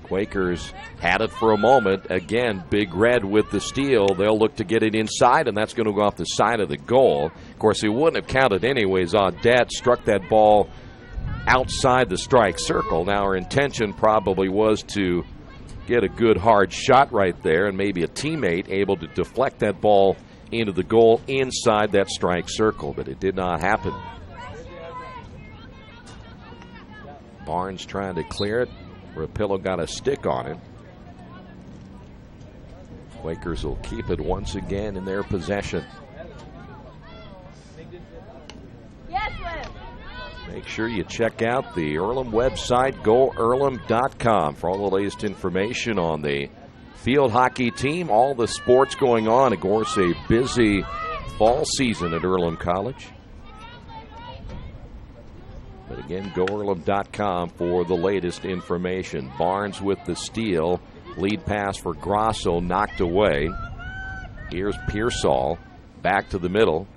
Quakers had it for a moment. Again, Big Red with the steal. They'll look to get it inside, and that's going to go off the side of the goal. Of course, it wouldn't have counted anyways. Audette struck that ball outside the strike circle. Now, her intention probably was to get a good hard shot right there, and maybe a teammate able to deflect that ball into the goal inside that strike circle, but it did not happen. Barnes trying to clear it. Rapillo got a stick on it. Quakers will keep it once again in their possession. Make sure you check out the Earlham website, goearlham.com, for all the latest information on the field hockey team, all the sports going on. Of course, a busy fall season at Earlham College. But again, goearlham.com for the latest information. Barnes with the steal. Lead pass for Grasso, knocked away. Here's Pearsall back to the middle.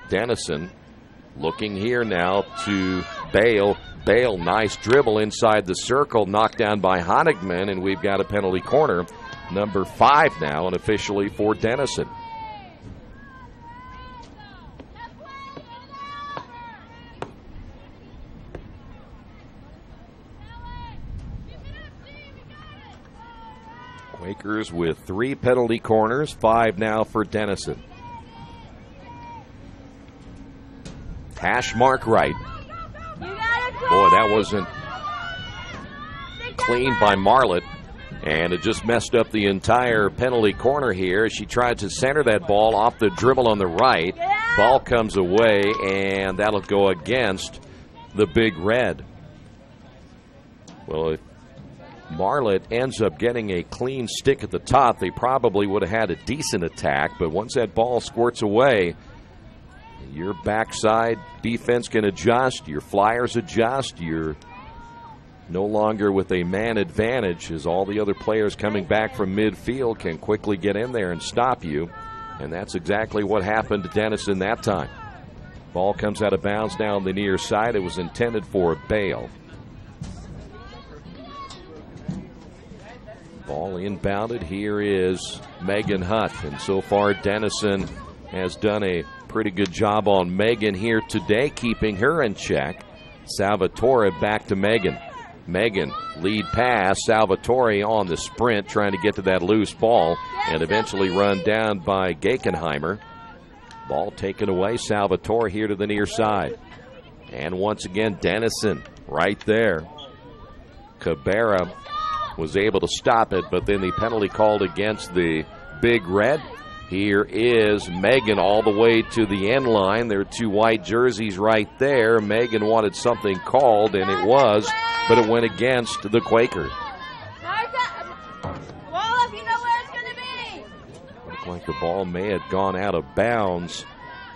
Denison looking here now to Bale. Bale, nice dribble inside the circle, knocked down by Honigman, and we've got a penalty corner. Number 5 now, and officially for Denison. Quakers with 3 penalty corners, 5 now for Denison. Hash mark right. Boy, that wasn't clean by Marlett. And it just messed up the entire penalty corner here. She tried to center that ball off the dribble on the right. Ball comes away, and that'll go against the Big Red. Well, if Marlett ends up getting a clean stick at the top, they probably would have had a decent attack. But once that ball squirts away, your backside defense can adjust, your Flyers adjust, you're no longer with a man advantage as all the other players coming back from midfield can quickly get in there and stop you. And that's exactly what happened to Denison that time. Ball comes out of bounds down the near side. It was intended for Bale. Ball inbounded. Here is Megan Hutt. And so far, Denison has done a pretty good job on Megan here today, keeping her in check. Salvatore back to Megan. Megan, lead pass. Salvatore on the sprint, trying to get to that loose ball, and eventually run down by Gakenheimer. Ball taken away. Salvatore here to the near side. And once again, Denison right there. Cabrera was able to stop it, but then the penalty called against the Big Red. Here is Megan all the way to the end line. There are 2 white jerseys right there. Megan wanted something called, and it was, but it went against the Quakers. Looked like the ball may have gone out of bounds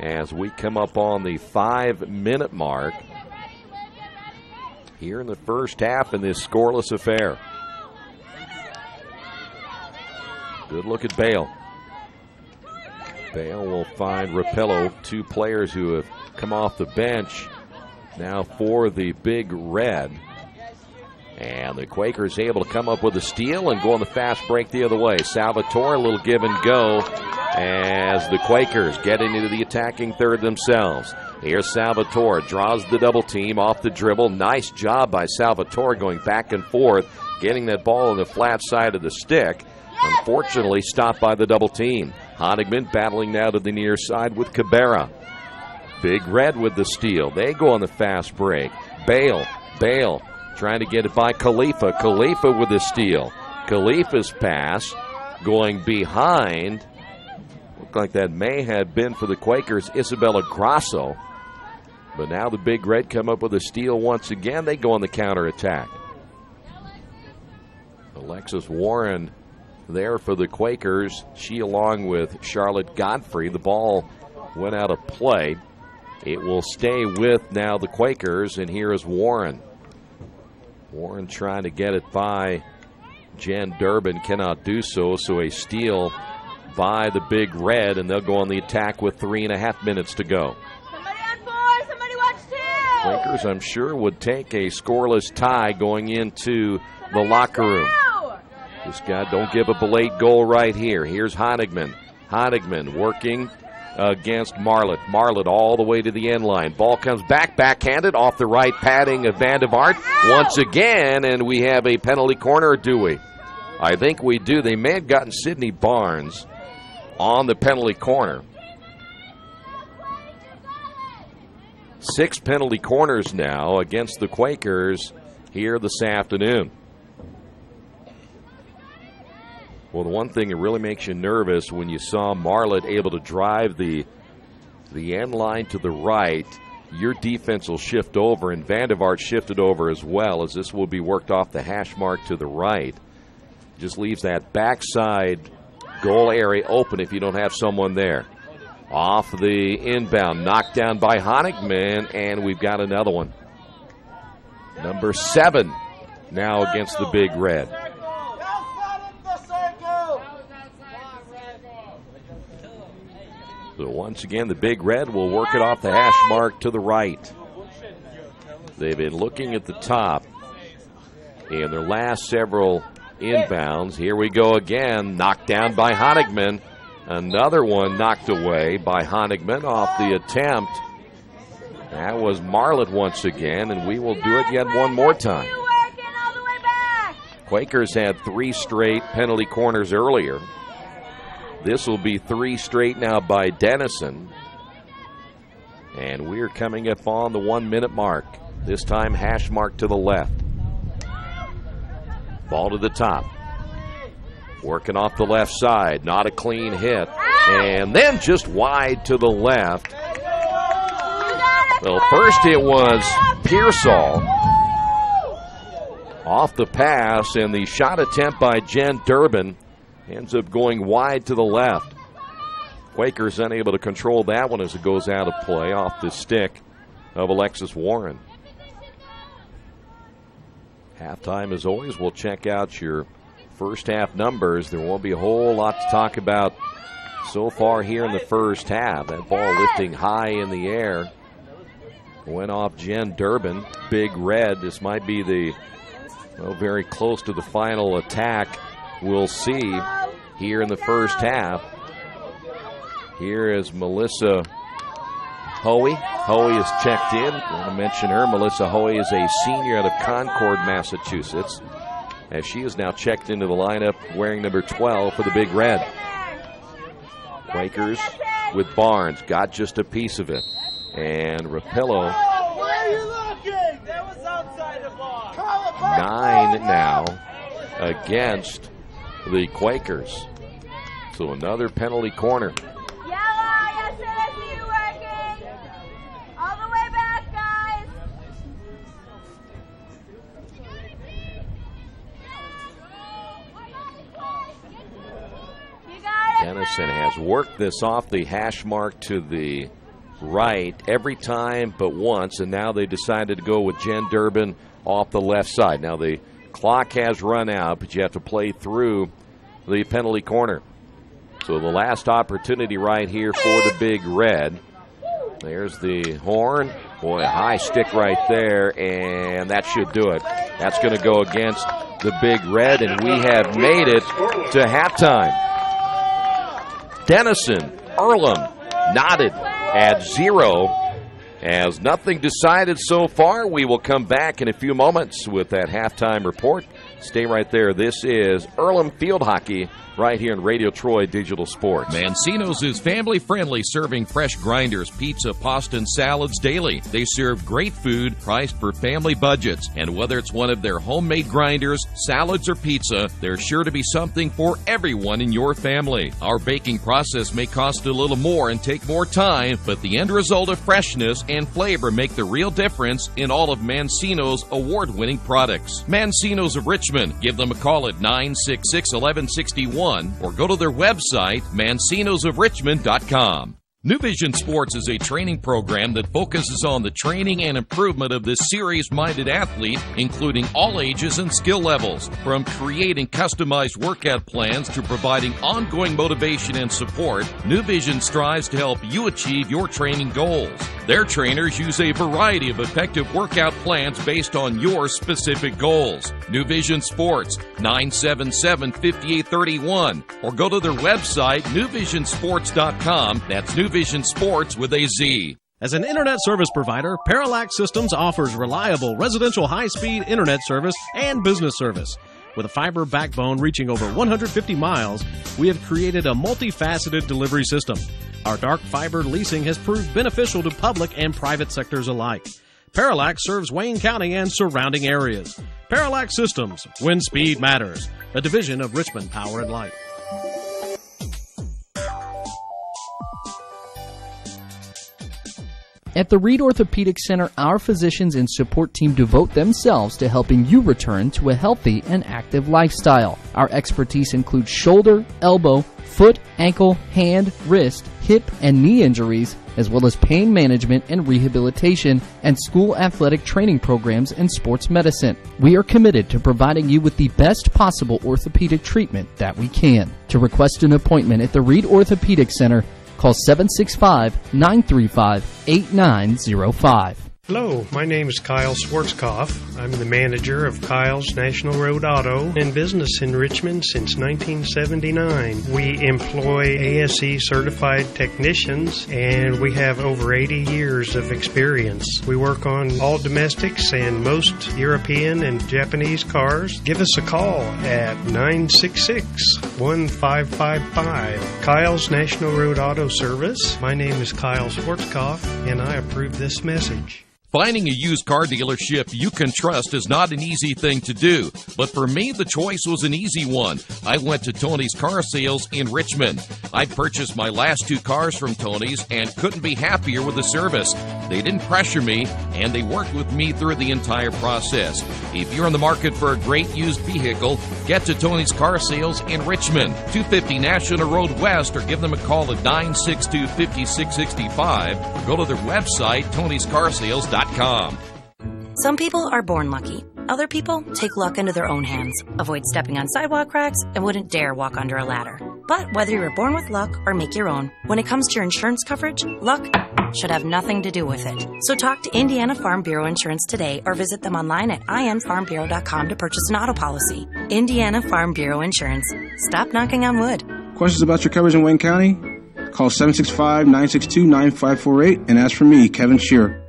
as we come up on the 5-minute mark here in the first half in this scoreless affair. Good look at Bale. Bale will find Rapello, 2 players who have come off the bench now for the Big Red. And the Quakers able to come up with a steal and go on the fast break the other way. Salvatore, a little give and go as the Quakers get into the attacking third themselves. Here's Salvatore, draws the double team off the dribble. Nice job by Salvatore going back and forth, getting that ball on the flat side of the stick. Unfortunately, stopped by the double team. Honigman battling now to the near side with Cabrera. Big Red with the steal. They go on the fast break. Bale trying to get it by Khalifa. Khalifa with the steal. Khalifa's pass going behind. Looked like that may have been for the Quakers, Isabella Grasso. But now the Big Red come up with a steal once again. They go on the counterattack. Alexis Warren there for the Quakers. She along with Charlotte Godfrey. The ball went out of play. It will stay with now the Quakers, and here is Warren. Warren trying to get it by Jen Durbin, cannot do so, so a steal by the Big Red, and they'll go on the attack with 3.5 minutes to go. Somebody on 4, somebody watch 2. Quakers, I'm sure, would take a scoreless tie going into the locker room. This guy, don't give up a late goal right here. Here's Honigman. Honigman working against Marlett. Marlett all the way to the end line. Ball comes back, backhanded off the right padding of Van de Vaart once again, and we have a penalty corner, or do we? I think we do. They may have gotten Sydney Barnes on the penalty corner. 6 penalty corners now against the Quakers here this afternoon. Well, the one thing that really makes you nervous when you saw Marlett able to drive the end line to the right, your defense will shift over, and Van de Vaart shifted over as well, as this will be worked off the hash mark to the right. Just leaves that backside goal area open if you don't have someone there. Off the inbound, knocked down by Honigman, and we've got another one. Number 7 now against the Big Red. So once again, the Big Red will work it off the hash mark to the right. They've been looking at the top in their last several inbounds. Here we go again, knocked down by Honigman. Another one knocked away by Honigman off the attempt. That was Marlett once again, and we will do it yet one more time. Quakers had 3 straight penalty corners earlier. This will be 3 straight now by Denison. And we're coming up on the 1-minute mark. This time hash mark to the left. Ball to the top. Working off the left side. Not a clean hit. And then just wide to the left. Well, first it was Pearsall off the pass, and the shot attempt by Jen Durbin ends up going wide to the left. Quakers unable to control that one as it goes out of play off the stick of Alexis Warren. Halftime, as always, we'll check out your first half numbers. There won't be a whole lot to talk about so far here in the first half. That ball lifting high in the air went off Jen Durbin. Big Red. This might be the very close to the final attack we'll see here in the first half. Here is Melissa Hoey. Hoey is checked in. I want to mention her. Melissa Hoey is a senior out of Concord, Massachusetts, as she is now checked into the lineup wearing number 12 for the Big Red. Quakers with Barnes. Got just a piece of it. And Rapillo, 9 now against the Quakers. So another penalty corner. All the way back, guys. You got it. Denison has worked this off the hash mark to the right every time but once, and now they decided to go with Jen Durbin off the left side. Now the clock has run out, but you have to play through the penalty corner. So the last opportunity right here for the Big Red. There's the horn. Boy, a high stick right there, and that should do it. That's going to go against the Big Red, and we have made it to halftime. Denison, Earlham, knotted at 0. As nothing decided so far, we will come back in a few moments with that halftime report. Stay right there. This is Earlham Field Hockey right here in Radio Troy Digital Sports. Mancino's is family-friendly, serving fresh grinders, pizza, pasta, and salads daily. They serve great food priced for family budgets. And whether it's one of their homemade grinders, salads, or pizza, there's sure to be something for everyone in your family. Our baking process may cost a little more and take more time, but the end result of freshness and flavor make the real difference in all of Mancino's award-winning products. Mancino's of Richmond. Give them a call at 966-1161 or go to their website, mancinosofrichmond.com. New Vision Sports is a training program that focuses on the training and improvement of this serious-minded athlete, including all ages and skill levels. From creating customized workout plans to providing ongoing motivation and support, New Vision strives to help you achieve your training goals. Their trainers use a variety of effective workout plans based on your specific goals. New Vision Sports, 977-5831, or go to their website, newvisionsports.com. That's New Vision Sports with a Z. As an internet service provider, Parallax Systems offers reliable residential high-speed internet service and business service. With a fiber backbone reaching over 150 miles, we have created a multifaceted delivery system. Our dark fiber leasing has proved beneficial to public and private sectors alike. Parallax serves Wayne County and surrounding areas. Parallax Systems, when speed matters, a division of Richmond Power and Light. At the Reed Orthopedic Center, our physicians and support team devote themselves to helping you return to a healthy and active lifestyle. Our expertise includes shoulder, elbow, foot, ankle, hand, wrist, hip, and knee injuries, as well as pain management and rehabilitation and school athletic training programs and sports medicine. We are committed to providing you with the best possible orthopedic treatment that we can. To request an appointment at the Reed Orthopedic Center, call 765-935-8905. Hello, my name is Kyle Schwarzkopf. I'm the manager of Kyle's National Road Auto in business in Richmond since 1979. We employ ASE certified technicians and we have over 80 years of experience. We work on all domestics and most European and Japanese cars. Give us a call at 966-1555. Kyle's National Road Auto Service. My name is Kyle Schwarzkopf and I approve this message. Finding a used car dealership you can trust is not an easy thing to do, but for me, the choice was an easy one. I went to Tony's Car Sales in Richmond. I purchased my last 2 cars from Tony's and couldn't be happier with the service. They didn't pressure me, and they worked with me through the entire process. If you're in the market for a great used vehicle, get to Tony's Car Sales in Richmond, 250 National Road West, or give them a call at 962-5665, or go to their website, tonyscarsales.com. Some people are born lucky. Other people take luck into their own hands, avoid stepping on sidewalk cracks, and wouldn't dare walk under a ladder. But whether you were born with luck or make your own, when it comes to your insurance coverage, luck should have nothing to do with it. So talk to Indiana Farm Bureau Insurance today or visit them online at infarmbureau.com to purchase an auto policy. Indiana Farm Bureau Insurance. Stop knocking on wood. Questions about your coverage in Wayne County? Call 765-962-9548 and ask for me, Kevin Shearer.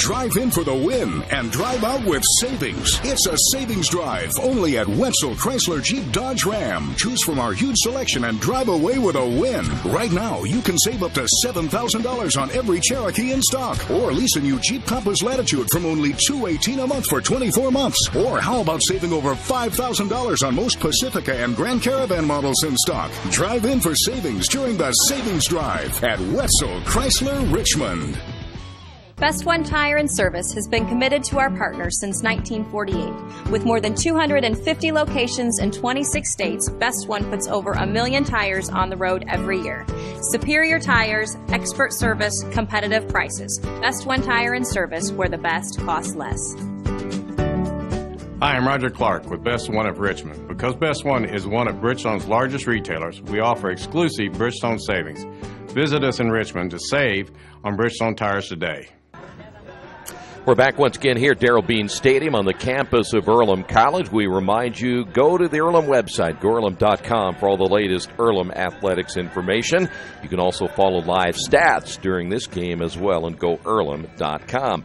Drive in for the win and drive out with savings. It's a savings drive only at Wetzel Chrysler Jeep Dodge Ram. Choose from our huge selection and drive away with a win. Right now, you can save up to $7,000 on every Cherokee in stock. Or lease a new Jeep Compass Latitude from only $218 a month for 24 months. Or how about saving over $5,000 on most Pacifica and Grand Caravan models in stock? Drive in for savings during the Savings Drive at Wetzel Chrysler Richmond. Best One Tire and Service has been committed to our partners since 1948. With more than 250 locations in 26 states, Best One puts over 1 million tires on the road every year. Superior tires, expert service, competitive prices. Best One Tire and Service, where the best costs less. Hi, I'm Roger Clark with Best One of Richmond. Because Best One is one of Bridgestone's largest retailers, we offer exclusive Bridgestone savings. Visit us in Richmond to save on Bridgestone tires today. We're back once again here at Darrell Bean Stadium on the campus of Earlham College. We remind you, go to the Earlham website, goearlham.com, for all the latest Earlham athletics information. You can also follow live stats during this game as well and goearlham.com.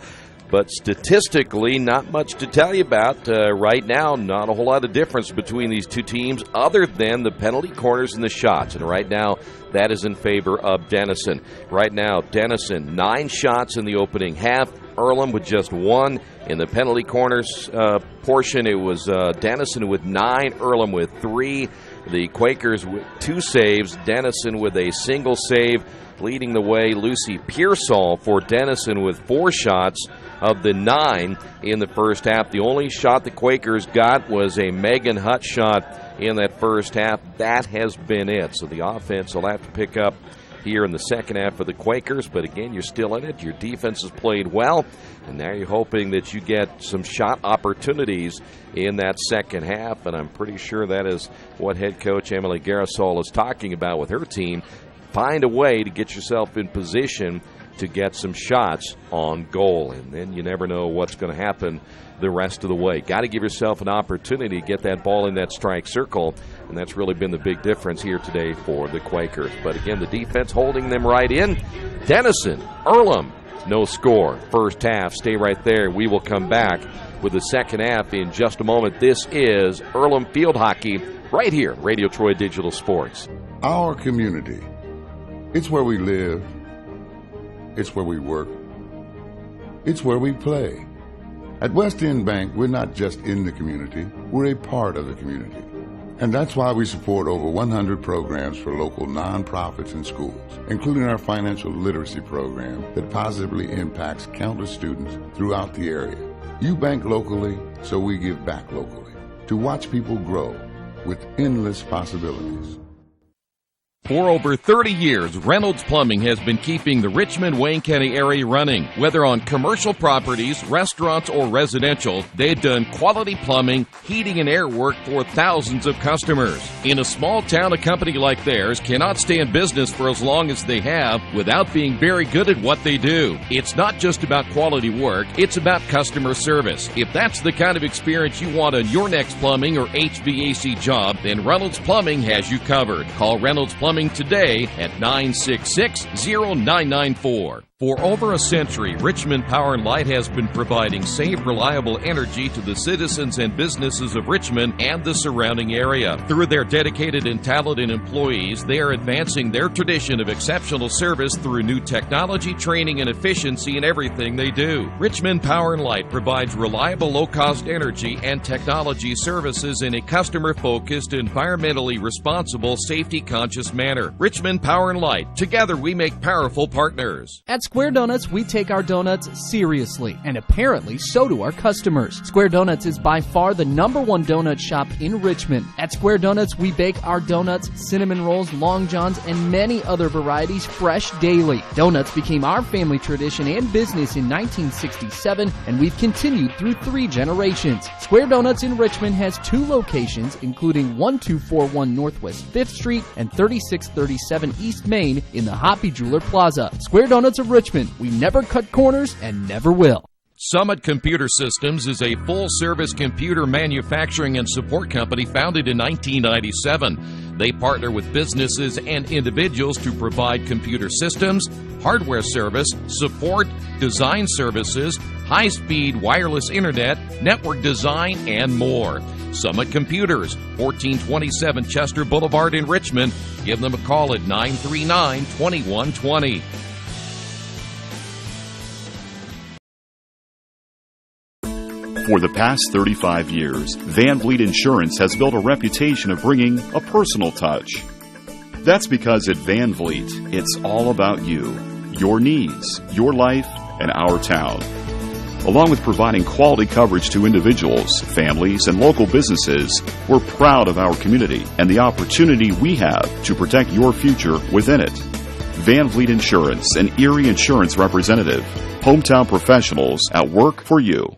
But statistically, not much to tell you about right now. Not a whole lot of difference between these two teams other than the penalty corners and the shots. And right now, that is in favor of Denison. Right now, Denison, 9 shots in the opening half. Earlham with just 1. In the penalty corners portion, it was Denison with 9, Earlham with 3. The Quakers with 2 saves, Denison with a single save. Leading the way, Lucy Pearsall for Denison with 4 shots of the 9 in the first half. The only shot the Quakers got was a Megan Hutt shot in that first half. That has been it. So the offense will have to pick up here in the second half for the Quakers, but again, you're still in it. Your defense has played well, and now you're hoping that you get some shot opportunities in that second half, and I'm pretty sure that is what head coach Emily Garrisol is talking about with her team. Find a way to get yourself in position to get some shots on goal, and then you never know what's going to happen the rest of the way. Got to give yourself an opportunity to get that ball in that strike circle, and that's really been the big difference here today for the Quakers. But again, the defense holding them right in. Denison, Earlham, no score. First half, stay right there. We will come back with the second half in just a moment. This is Earlham Field Hockey right here, Radio Troy Digital Sports. Our community, it's where we live, it's where we work, it's where we play. At West End Bank, we're not just in the community, we're a part of the community. And that's why we support over 100 programs for local nonprofits and schools, including our financial literacy program that positively impacts countless students throughout the area. You bank locally, so we give back locally to watch people grow with endless possibilities. For over 30 years, Reynolds Plumbing has been keeping the Richmond-Wayne County area running. Whether on commercial properties, restaurants, or residential, they've done quality plumbing, heating, and air work for thousands of customers. In a small town, a company like theirs cannot stay in business for as long as they have without being very good at what they do. It's not just about quality work, it's about customer service. If that's the kind of experience you want on your next plumbing or HVAC job, then Reynolds Plumbing has you covered. Call Reynolds Plumbing today at 966-0994. For over a century, Richmond Power & Light has been providing safe, reliable energy to the citizens and businesses of Richmond and the surrounding area. Through their dedicated and talented employees, they are advancing their tradition of exceptional service through new technology, training, and efficiency in everything they do. Richmond Power & Light provides reliable, low-cost energy and technology services in a customer-focused, environmentally responsible, safety-conscious manner. Richmond Power & Light. Together, we make powerful partners. At Square Donuts, we take our donuts seriously, and apparently so do our customers. Square Donuts is by far the #1 donut shop in Richmond. At Square Donuts, we bake our donuts, cinnamon rolls, long johns, and many other varieties fresh daily. Donuts became our family tradition and business in 1967, and we've continued through 3 generations. Square Donuts in Richmond has 2 locations, including 1241 Northwest 5th Street and 3637 East Main in the Hoppy Jeweler Plaza. Square Donuts of Richmond. We never cut corners and never will. Summit Computer Systems is a full-service computer manufacturing and support company founded in 1997. They partner with businesses and individuals to provide computer systems, hardware service, support, design services, high-speed wireless internet, network design, and more. Summit Computers, 1427 Chester Boulevard in Richmond. Give them a call at 939-2120. For the past 35 years, Van Vliet Insurance has built a reputation of bringing a personal touch. That's because at Van Vliet, it's all about you, your needs, your life, and our town. Along with providing quality coverage to individuals, families, and local businesses, we're proud of our community and the opportunity we have to protect your future within it. Van Vliet Insurance, an Erie Insurance representative. Hometown professionals at work for you.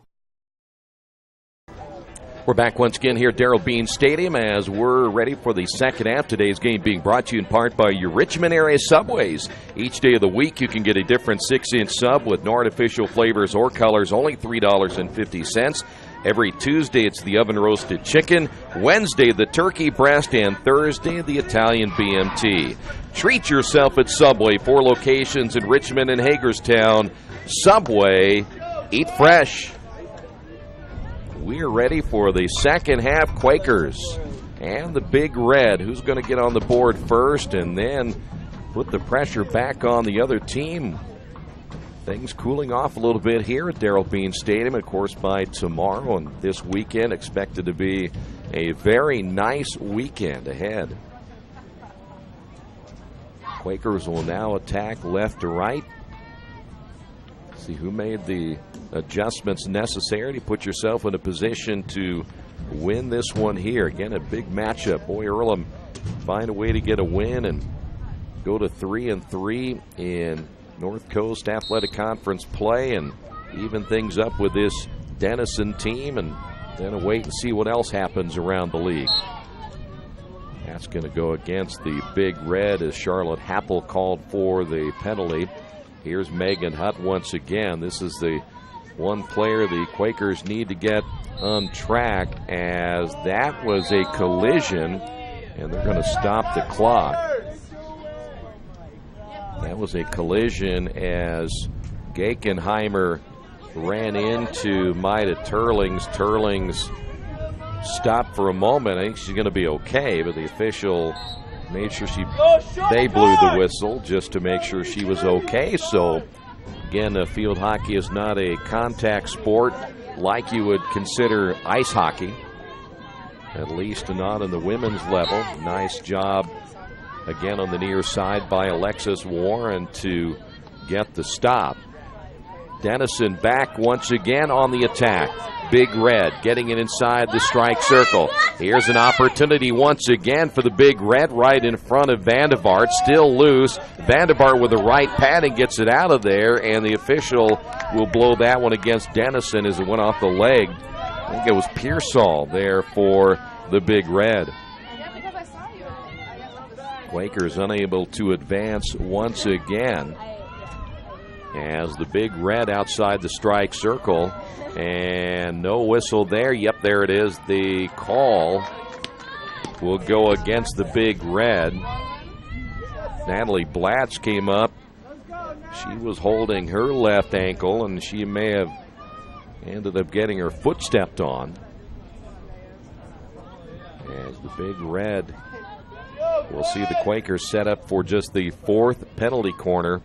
We're back once again here at Darrell Bean Stadium as we're ready for the second half. Today's game being brought to you in part by your Richmond area Subways. Each day of the week you can get a different 6-inch sub with no artificial flavors or colors, only $3.50. Every Tuesday it's the oven-roasted chicken, Wednesday the turkey breast, and Thursday the Italian BMT. Treat yourself at Subway, 4 locations in Richmond and Hagerstown. Subway, eat fresh. We're ready for the second half. Quakers and the Big Red. Who's going to get on the board first and then put the pressure back on the other team? Things cooling off a little bit here at Darrell Bean Stadium. Of course, by tomorrow and this weekend, expected to be a very nice weekend ahead. Quakers will now attack left to right. See who made the adjustments necessary to put yourself in a position to win this one here. Again, a big matchup. Boy, Earlham find a way to get a win and go to 3-3 in North Coast Athletic Conference play and even things up with this Denison team, and then wait and see what else happens around the league. That's going to go against the Big Red as Charlotte Happel called for the penalty. Here's Megan Hutt once again. This is the one player the Quakers need to get on track, as that was a collision, and they're going to stop the clock. That was a collision as Gakenheimer ran into Maida Turlings. Turlings stopped for a moment. I think she's going to be okay, but the official made sure they blew the whistle just to make sure she was okay. So again, field hockey is not a contact sport like you would consider ice hockey, at least not on the women's level. Nice job again on the near side by Alexis Warren to get the stop. Denison back once again on the attack. Big Red getting it inside the strike circle. Here's an opportunity once again for the Big Red right in front of Vandevart. Still loose. Vandevart with the right padding gets it out of there, and the official will blow that one against Denison as it went off the leg. I think it was Pearsall there for the Big Red. Quakers unable to advance once again as the Big Red outside the strike circle, and no whistle there. Yep, there it is. The call will go against the Big Red. Natalie Blatz came up. She was holding her left ankle, and she may have ended up getting her foot stepped on. As the Big Red, we'll see the Quakers set up for just the 4th penalty corner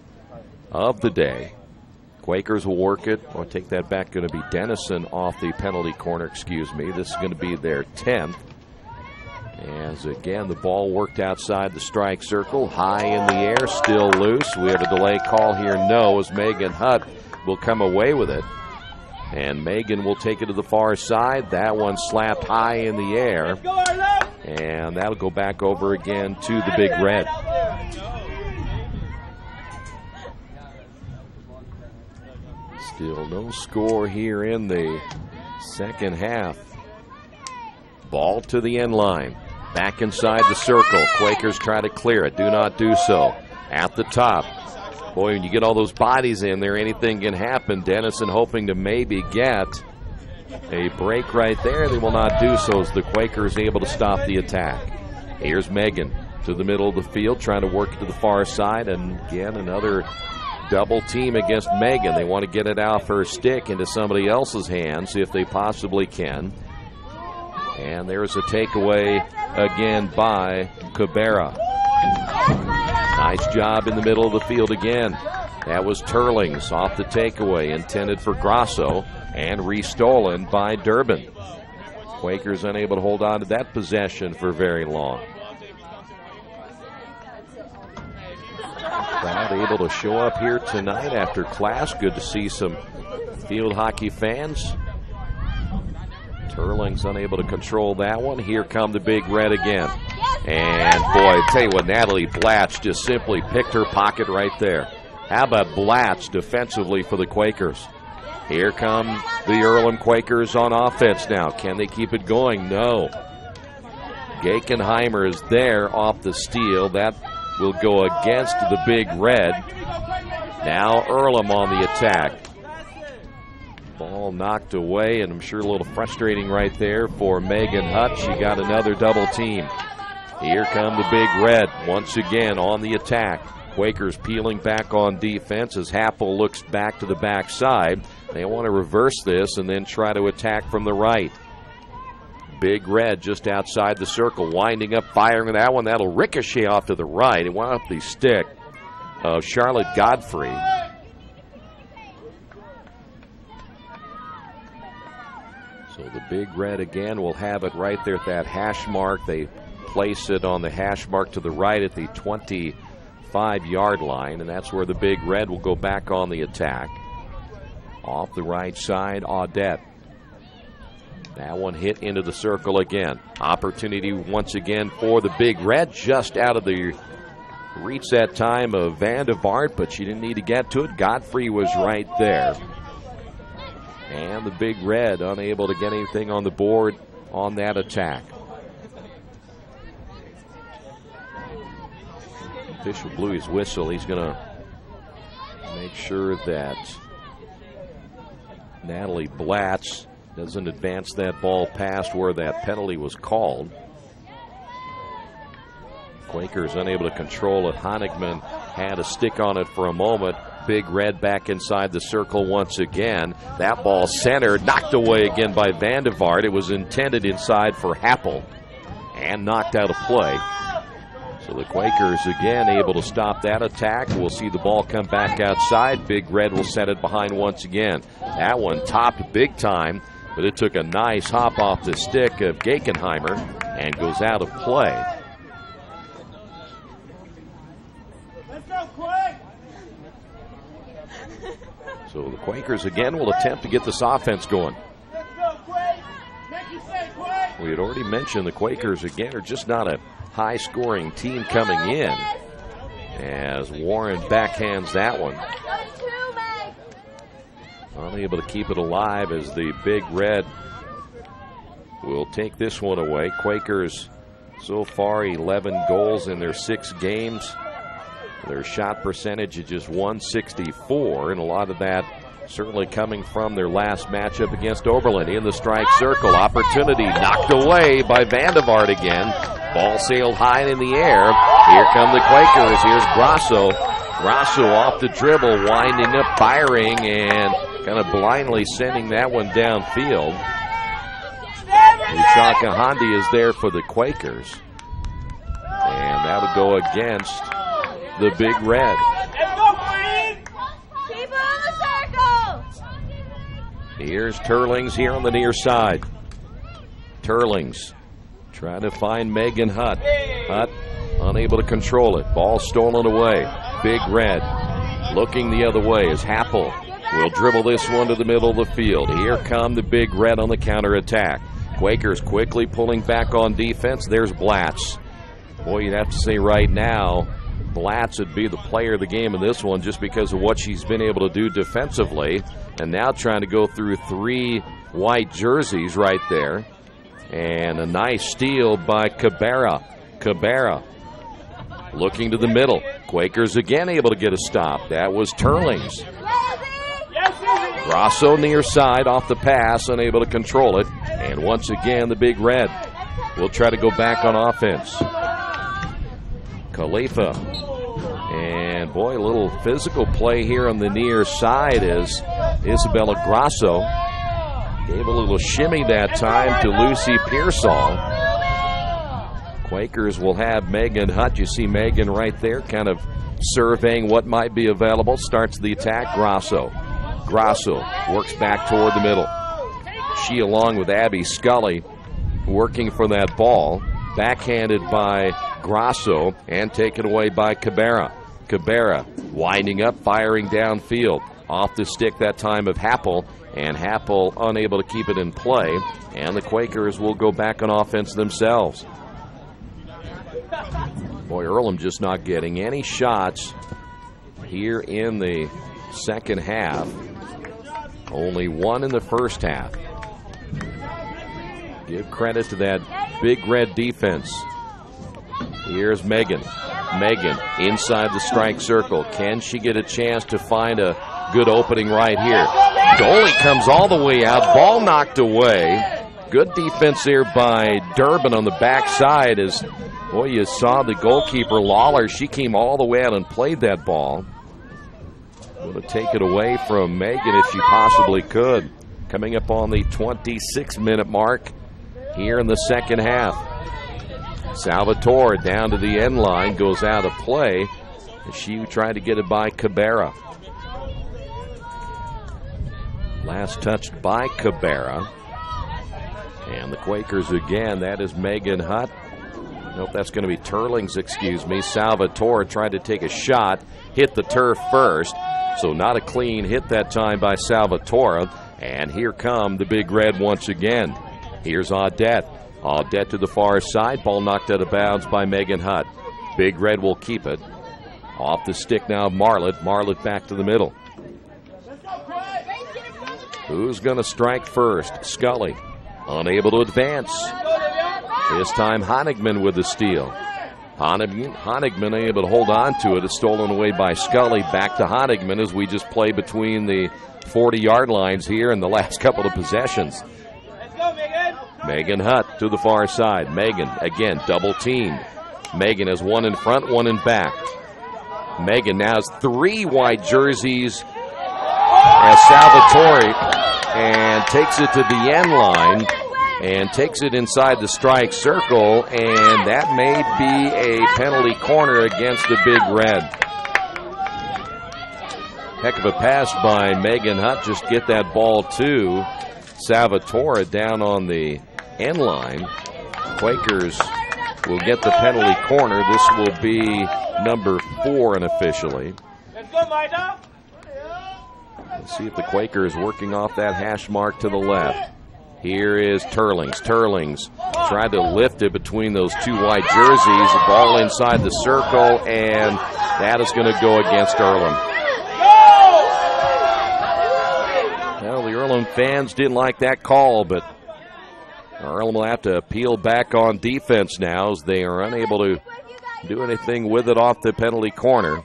of the day. Quakers will work it, or take that back, going to be Denison off the penalty corner, excuse me. This is going to be their 10th. As again, the ball worked outside the strike circle, high in the air, still loose. We have a delay call here, no, as Megan Hutt will come away with it. And Megan will take it to the far side. That one slapped high in the air. And that'll go back over again to the Big Red. Still no score here in the second half. Ball to the end line. Back inside the circle. Quakers try to clear it. Do not do so. At the top. Boy, when you get all those bodies in there, anything can happen. Denison hoping to maybe get a break right there. They will not do so as the Quakers able to stop the attack. Here's Megan to the middle of the field, trying to work to the far side. And again, another double team against Megan. They want to get it off her stick into somebody else's hands if they possibly can. And there's a takeaway again by Cabrera. Nice job in the middle of the field again. That was Turlings off the takeaway, intended for Grasso, and restolen by Durbin. Quakers unable to hold on to that possession for very long. Crowd able to show up here tonight after class. Good to see some field hockey fans. Turlings unable to control that one. Here come the Big Red again. And boy, I tell you what, Natalie Blatch just simply picked her pocket right there. How about Blatch defensively for the Quakers? Here come the Earlham Quakers on offense now. Can they keep it going? No. Gakenheimer is there off the steal. That will go against the Big Red. Now Earlham on the attack. Ball knocked away, and I'm sure a little frustrating right there for Megan Hutt. She got another double team. Here come the Big Red once again on the attack. Quakers peeling back on defense as Happel looks back to the backside. They want to reverse this and then try to attack from the right. Big Red just outside the circle, winding up, firing that one. That'll ricochet off to the right. It went off the stick of Charlotte Godfrey. So the Big Red again will have it right there at that hash mark. They place it on the hash mark to the right at the 25-yard line, and that's where the Big Red will go back on the attack. Off the right side, Audette. That one hit into the circle again. Opportunity once again for the Big Red, just out of the reach that time of Vandevart, but she didn't need to get to it. Godfrey was right there. And the Big Red unable to get anything on the board on that attack. Official blew his whistle. He's going to make sure that Natalie Blatch doesn't advance that ball past where that penalty was called. Quakers unable to control it. Honigman had a stick on it for a moment. Big Red back inside the circle once again. That ball centered, knocked away again by Vandevart. It was intended inside for Happel and knocked out of play. So the Quakers again able to stop that attack. We'll see the ball come back outside. Big Red will set it behind once again. That one topped big time, but it took a nice hop off the stick of Gakenheimer and goes out of play. So the Quakers again will attempt to get this offense going. We had already mentioned the Quakers again are just not a high-scoring team coming in, as Warren backhands that one. Unable to keep it alive as the Big Red will take this one away. Quakers so far 11 goals in their 6 games. Their shot percentage is just .164, and a lot of that certainly coming from their last matchup against Oberlin. In the strike circle, opportunity knocked away by Vandevart again. Ball sailed high in the air. Here come the Quakers. Here's Grasso. Grasso off the dribble, winding up, firing, and kind of blindly sending that one downfield. Ushaka Hondi is there for the Quakers. And that would go against the Big Red. Keep it on the circle. Here's Turlings here on the near side. Turlings trying to find Megan Hutt. Hutt unable to control it. Ball stolen away. Big Red looking the other way as Happel will dribble this one to the middle of the field. Here come the Big Red on the counterattack. Quakers quickly pulling back on defense. There's Blatch. Boy, you'd have to say right now, Blatch would be the player of the game in this one just because of what she's been able to do defensively. And now trying to go through 3 white jerseys right there. And a nice steal by Cabrera. Cabrera Looking to the middle. Quakers again able to get a stop. That was Turlings. Grosso near side off the pass, unable to control it. And once again, the Big Red will try to go back on offense. Khalifa. And boy, a little physical play here on the near side as Isabella Grosso gave a little shimmy that time to Lucy Pearsall. Quakers will have Megan Hutt. You see Megan right there kind of surveying what might be available. Starts the attack. Grosso works back toward the middle. She, along with Abby Scully, working for that ball. Backhanded by Grosso and taken away by Cabrera. Cabrera winding up, firing downfield. Off the stick that time of Happel, and Happel unable to keep it in play. And the Quakers will go back on offense themselves. Boy, Earlham just not getting any shots here in the second half. Only one in the first half. Give credit to that Big Red defense. Here's Megan. Megan inside the strike circle. Can she get a chance to find a good opening right here? Doley comes all the way out. Ball knocked away. Good defense there by Durbin on the backside as, boy, you saw the goalkeeper, Lawler. She came all the way out and played that ball. Going to take it away from Megan if she possibly could. Coming up on the 26-minute mark here in the second half. Salvatore down to the end line, goes out of play. She tried to get it by Cabrera. Last touched by Cabrera. And the Quakers again, that is Megan Hutt. Nope, that's going to be Turlings, excuse me. Salvatore tried to take a shot, hit the turf first. So not a clean hit that time by Salvatore. And here come the Big Red once again. Here's Audette. Audette to the far side. Ball knocked out of bounds by Megan Hutt. Big Red will keep it. Off the stick now, Marlett. Marlett back to the middle. Who's going to strike first? Scully. Unable to advance. This time Honigman with the steal. Honigman able to hold on to it. It's stolen away by Scully. Back to Honigman as we just play between the 40-yard lines here in the last couple of possessions. Megan Hutt to the far side. Megan, again, double teamed. Megan has one in front, one in back. Megan now has three white jerseys as Salvatore and takes it to the end line and takes it inside the strike circle, and that may be a penalty corner against the Big Red. Heck of a pass by Megan Hutt. Just get that ball to Salvatore down on the end line. Quakers will get the penalty corner. This will be number 4 unofficially. Let's see if the Quakers working off that hash mark to the left. Here is Turlings. Turlings tried to lift it between those two white jerseys. The ball inside the circle, and that is going to go against Earlham. Well, the Earlham fans didn't like that call, but Earlham will have to peel back on defense now as they are unable to do anything with it off the penalty corner.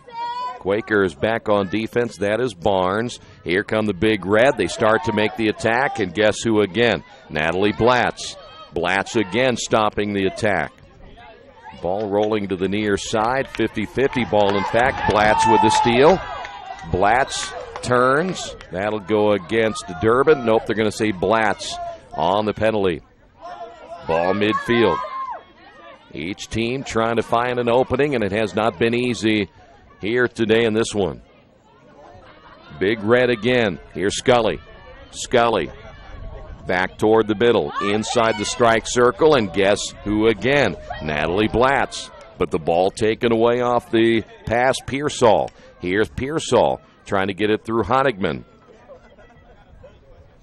Quakers back on defense. That is Barnes. Here come the Big Red. They start to make the attack, and guess who again? Natalie Blatz. Blatz again stopping the attack. Ball rolling to the near side. 50-50 ball, in fact. Blatz with the steal. Blatz turns. That'll go against Durbin. Nope, they're going to say Blatz on the penalty. Ball midfield. Each team trying to find an opening, and it has not been easy here today in this one. Big Red again. Here's Scully. Scully back toward the middle, inside the strike circle, and guess who again? Natalie Blatz. But the ball taken away off the pass, Pearsall. Here's Pearsall trying to get it through Honigman.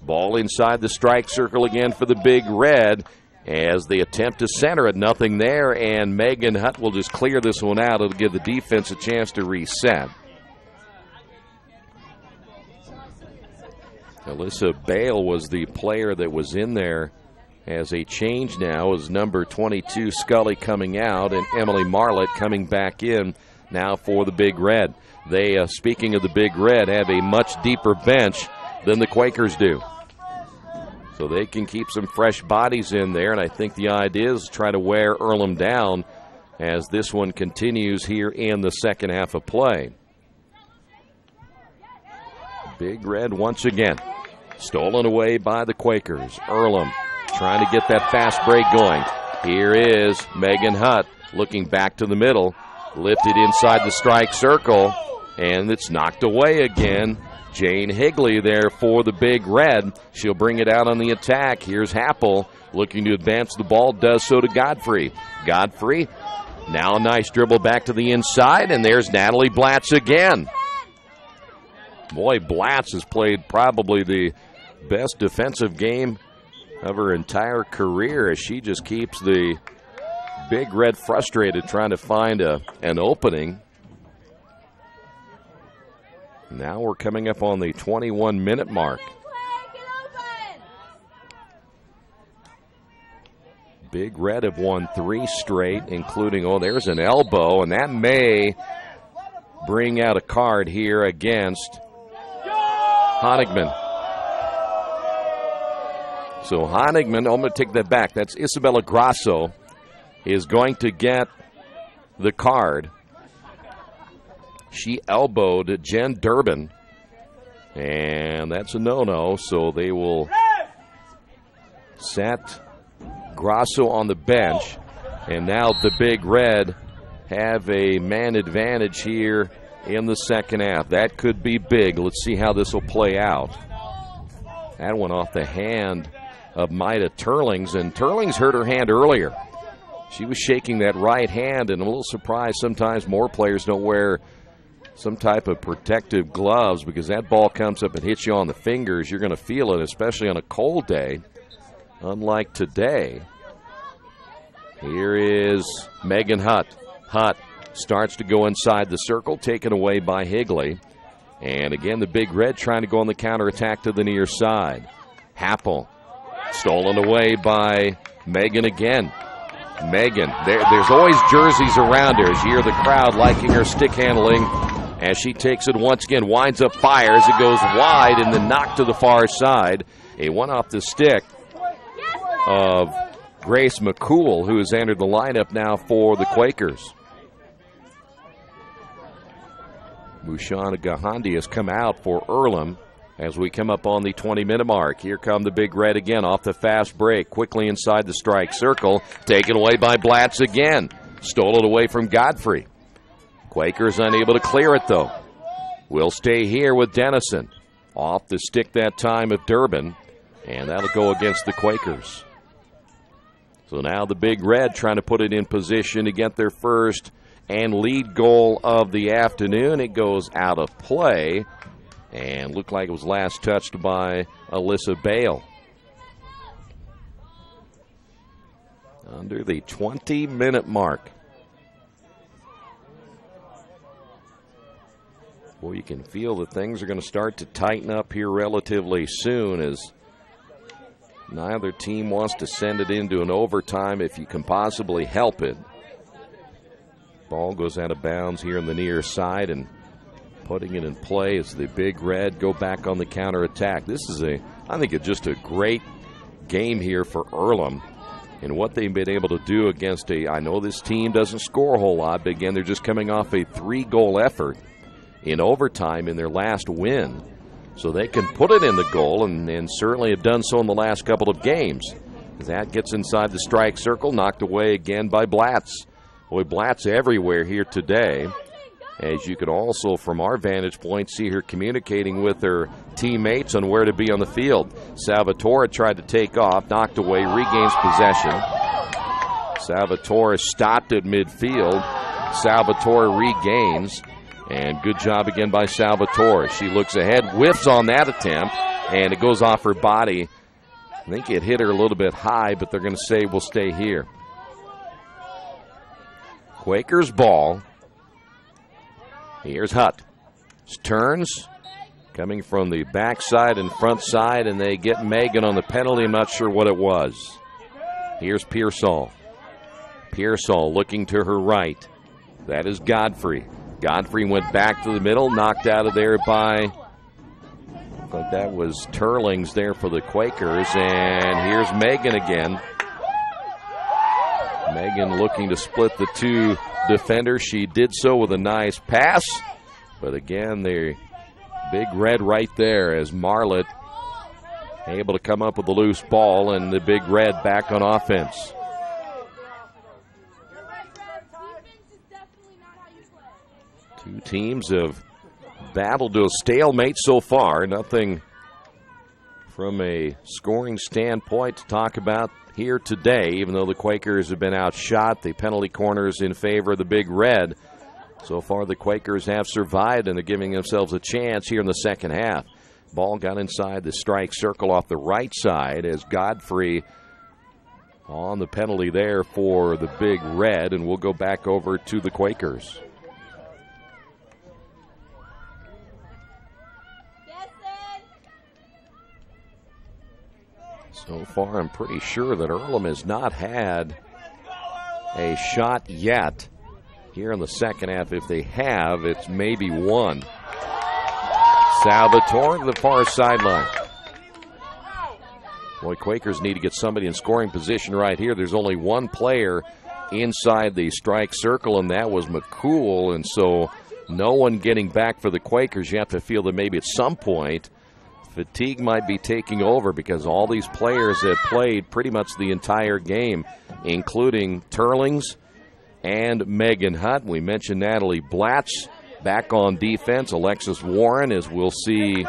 Ball inside the strike circle again for the Big Red as they attempt to center it. Nothing there, and Megan Hutt will just clear this one out. It'll give the defense a chance to reset. Alyssa Bale was the player that was in there As a change now is number 22 Scully coming out and Emily Marlett coming back in now for the Big Red. They, speaking of the Big Red, have a much deeper bench than the Quakers do. So they can keep some fresh bodies in there, and I think the idea is to try to wear Earlham down as this one continues here in the second half of play. Big Red once again. Stolen away by the Quakers. Earlham trying to get that fast break going. Here is Megan Hutt looking back to the middle. Lifted inside the strike circle, and it's knocked away again. Jane Higley there for the Big Red. She'll bring it out on the attack. Here's Happel looking to advance the ball. Does so to Godfrey. Godfrey, now a nice dribble back to the inside, and there's Natalie Blatz again. Boy, Blatz has played probably the best defensive game of her entire career as she just keeps the Big Red frustrated trying to find an opening. Now we're coming up on the 21-minute mark. Big Red have won 3 straight, including, there's an elbow, and that may bring out a card here against Honigman. So Honigman, I'm going to take that back. That's Isabella Grasso is going to get the card. She elbowed Jen Durbin, and that's a no-no, so they will set Grasso on the bench, and now the Big Red have a man advantage here in the second half. That could be big. Let's see how this will play out. That went off the hand of Maida Turlings, and Turlings hurt her hand earlier. She was shaking that right hand, and I'm a little surprised sometimes more players don't wear some type of protective gloves because that ball comes up and hits you on the fingers. You're going to feel it, especially on a cold day, unlike today. Here is Megan Hutt. Hutt starts to go inside the circle, taken away by Higley. And again, the Big Red trying to go on the counterattack to the near side. Happel stolen away by Megan again. Megan, there's always jerseys around her as you hear the crowd liking her stick handling as she takes it once again, winds up, fires, it goes wide and then knocked to the far side. A one off the stick of Grace McCool, who has entered the lineup now for the Quakers. Mushana Gahandi has come out for Earlham as we come up on the 20-minute mark. Here come the Big Red again off the fast break, quickly inside the strike circle, taken away by Blatz again. Stole it away from Godfrey. Quakers unable to clear it, though. Will stay here with Denison. Off the stick that time of Durbin, and that'll go against the Quakers. So now the Big Red trying to put it in position to get their first and lead goal of the afternoon. It goes out of play and looked like it was last touched by Alyssa Bale. Under the 20-minute mark. Well, you can feel that things are going to start to tighten up here relatively soon as neither team wants to send it into an overtime if you can possibly help it. Ball goes out of bounds here on the near side, and putting it in play as the Big Red go back on the counterattack. This is I think it's just a great game here for Earlham and what they've been able to do against I know this team doesn't score a whole lot, but again, they're just coming off a 3-goal effort in overtime in their last win. So they can put it in the goal and certainly have done so in the last couple of games. That gets inside the strike circle, knocked away again by Blatz. Boy, Blatz everywhere here today. As you could also, from our vantage point, see her communicating with her teammates on where to be on the field. Salvatore tried to take off, knocked away, regains possession. Salvatore stopped at midfield. Salvatore regains. And good job again by Salvatore. She looks ahead, whiffs on that attempt, and it goes off her body. I think it hit her a little bit high, but they're going to say we'll stay here. Quakers ball. Here's Hutt. Turns, coming from the backside and front side, and they get Megan on the penalty. I'm not sure what it was. Here's Pearsall. Pearsall looking to her right. That is Godfrey. Godfrey went back to the middle, knocked out of there by, but that was Turlings there for the Quakers. And here's Megan again. Megan looking to split the two defenders. She did so with a nice pass. But again, the Big Red right there as Marlett able to come up with the loose ball, and the Big Red back on offense. Two teams have battled to a stalemate so far. Nothing from a scoring standpoint to talk about here today, even though the Quakers have been outshot. The penalty corners in favor of the Big Red. So far, the Quakers have survived and are giving themselves a chance here in the second half. Ball got inside the strike circle off the right side as Godfrey on the penalty there for the Big Red, and we'll go back over to the Quakers. So far, I'm pretty sure that Earlham has not had a shot yet here in the second half. If they have, it's maybe one. Salvatore to the far sideline. Boy, Quakers need to get somebody in scoring position right here. There's only one player inside the strike circle, and that was McCool. And so no one getting back for the Quakers. You have to feel that maybe at some point fatigue might be taking over, because all these players have played pretty much the entire game, including Turlings and Megan Hutt. We mentioned Natalie Blatz back on defense. Alexis Warren, as we'll see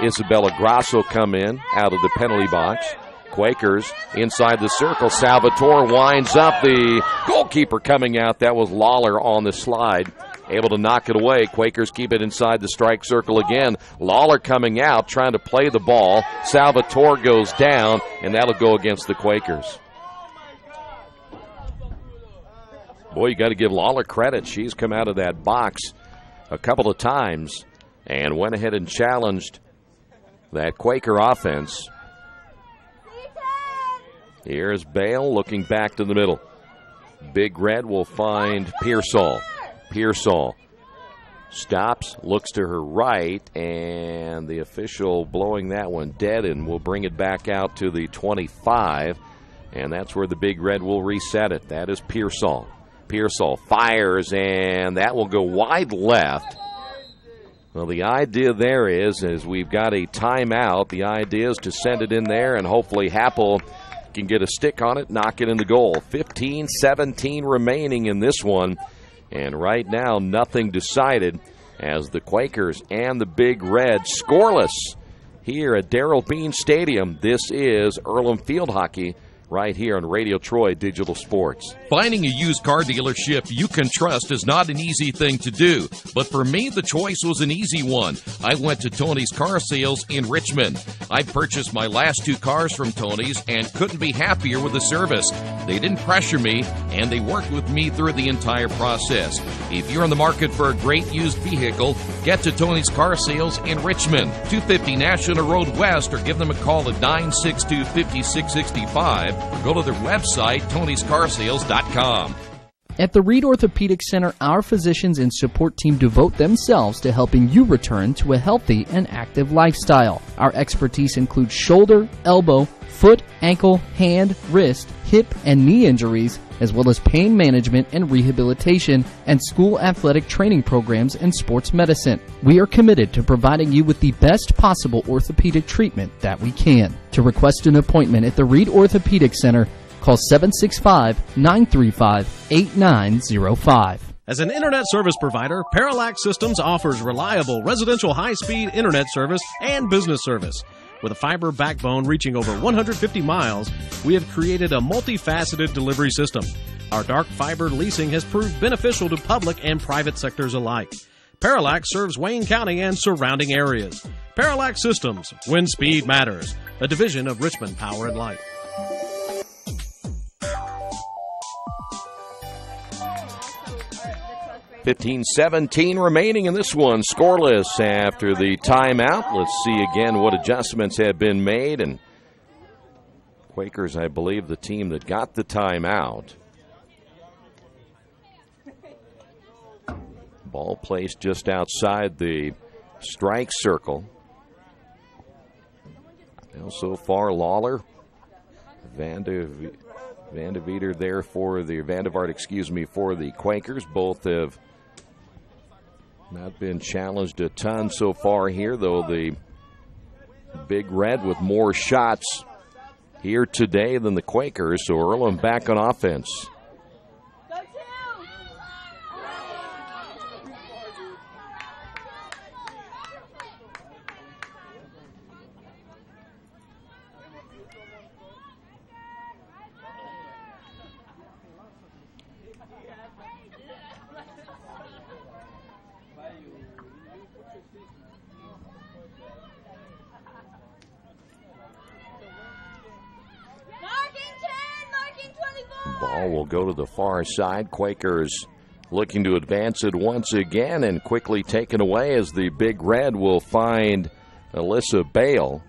Isabella Grasso come in out of the penalty box. Quakers inside the circle. Salvatore winds up. The goalkeeper coming out. That was Lawler on the slide. Able to knock it away. Quakers keep it inside the strike circle again. Lawler coming out, trying to play the ball. Salvatore goes down, and that'll go against the Quakers. Boy, you got to give Lawler credit. She's come out of that box a couple of times and went ahead and challenged that Quaker offense. Here's Bale looking back to the middle. Big Red will find Pearsall. Pearsall stops, looks to her right, and the official blowing that one dead, and will bring it back out to the 25, and that's where the Big Red will reset it. That is Pearsall. Pearsall fires, and that will go wide left. Well, the idea there is we've got a timeout. The idea is to send it in there, and hopefully Happel can get a stick on it, knock it in the goal. 15-17 remaining in this one. And right now, nothing decided as the Quakers and the Big Red scoreless here at Darrell Bean Stadium. This is Earlham Field Hockey right here on Radio Troy Digital Sports. Finding a used car dealership you can trust is not an easy thing to do, but for me, the choice was an easy one. I went to Tony's Car Sales in Richmond. I purchased my last two cars from Tony's and couldn't be happier with the service. They didn't pressure me, and they worked with me through the entire process. If you're in the market for a great used vehicle, get to Tony's Car Sales in Richmond, 250 National Road West, or give them a call at 962-5665. Or go to their website, tonyscarsales.com. At the Reed Orthopedic Center, our physicians and support team devote themselves to helping you return to a healthy and active lifestyle. Our expertise includes shoulder, elbow, foot, ankle, hand, wrist, hip, and knee injuries, as well as pain management and rehabilitation, and school athletic training programs and sports medicine. We are committed to providing you with the best possible orthopedic treatment that we can. To request an appointment at the Reed Orthopedic Center, call 765-935-8905. As an internet service provider, Parallax Systems offers reliable residential high-speed internet service and business service. With a fiber backbone reaching over 150 miles, we have created a multifaceted delivery system. Our dark fiber leasing has proved beneficial to public and private sectors alike. Parallax serves Wayne County and surrounding areas. Parallax Systems, when speed matters, a division of Richmond Power and Light. $15-17 remaining in this one. Scoreless after the timeout. Let's see again what adjustments have been made. And Quakers, I believe, the team that got the timeout. Ball placed just outside the strike circle. Now, so far, Lawler, Vandevart there for the Vandevart, for the Quakers. Both have not been challenged a ton so far here, though the Big Red with more shots here today than the Quakers. So Earlham back on offense. Ball will go to the far side. Quakers looking to advance it once again and quickly taken away as the Big Red will find Alyssa Bale.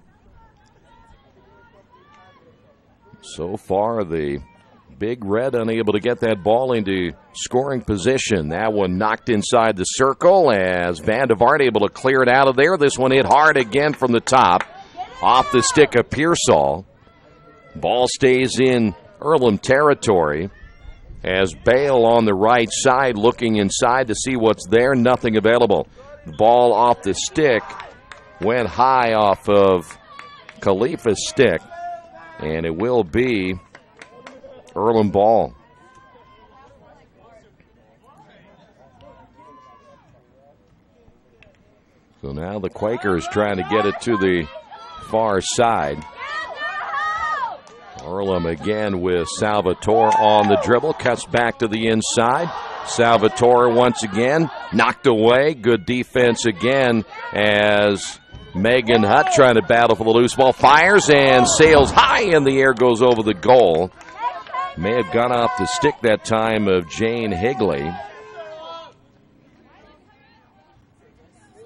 So far, the Big Red unable to get that ball into scoring position. That one knocked inside the circle as Vandevart able to clear it out of there. This one hit hard again from the top, off the stick of Pearsall. Ball stays in Earlham territory as Bale on the right side looking inside to see what's there. Nothing available. The ball off the stick went high off of Khalifa's stick, and it will be Earlham ball. So now the Quakers trying to get it to the far side. Earlham again with Salvatore on the dribble. Cuts back to the inside. Salvatore once again knocked away. Good defense again as Megan Hutt trying to battle for the loose ball. Fires and sails high in the air, goes over the goal. May have gone off the stick that time of Jane Higley.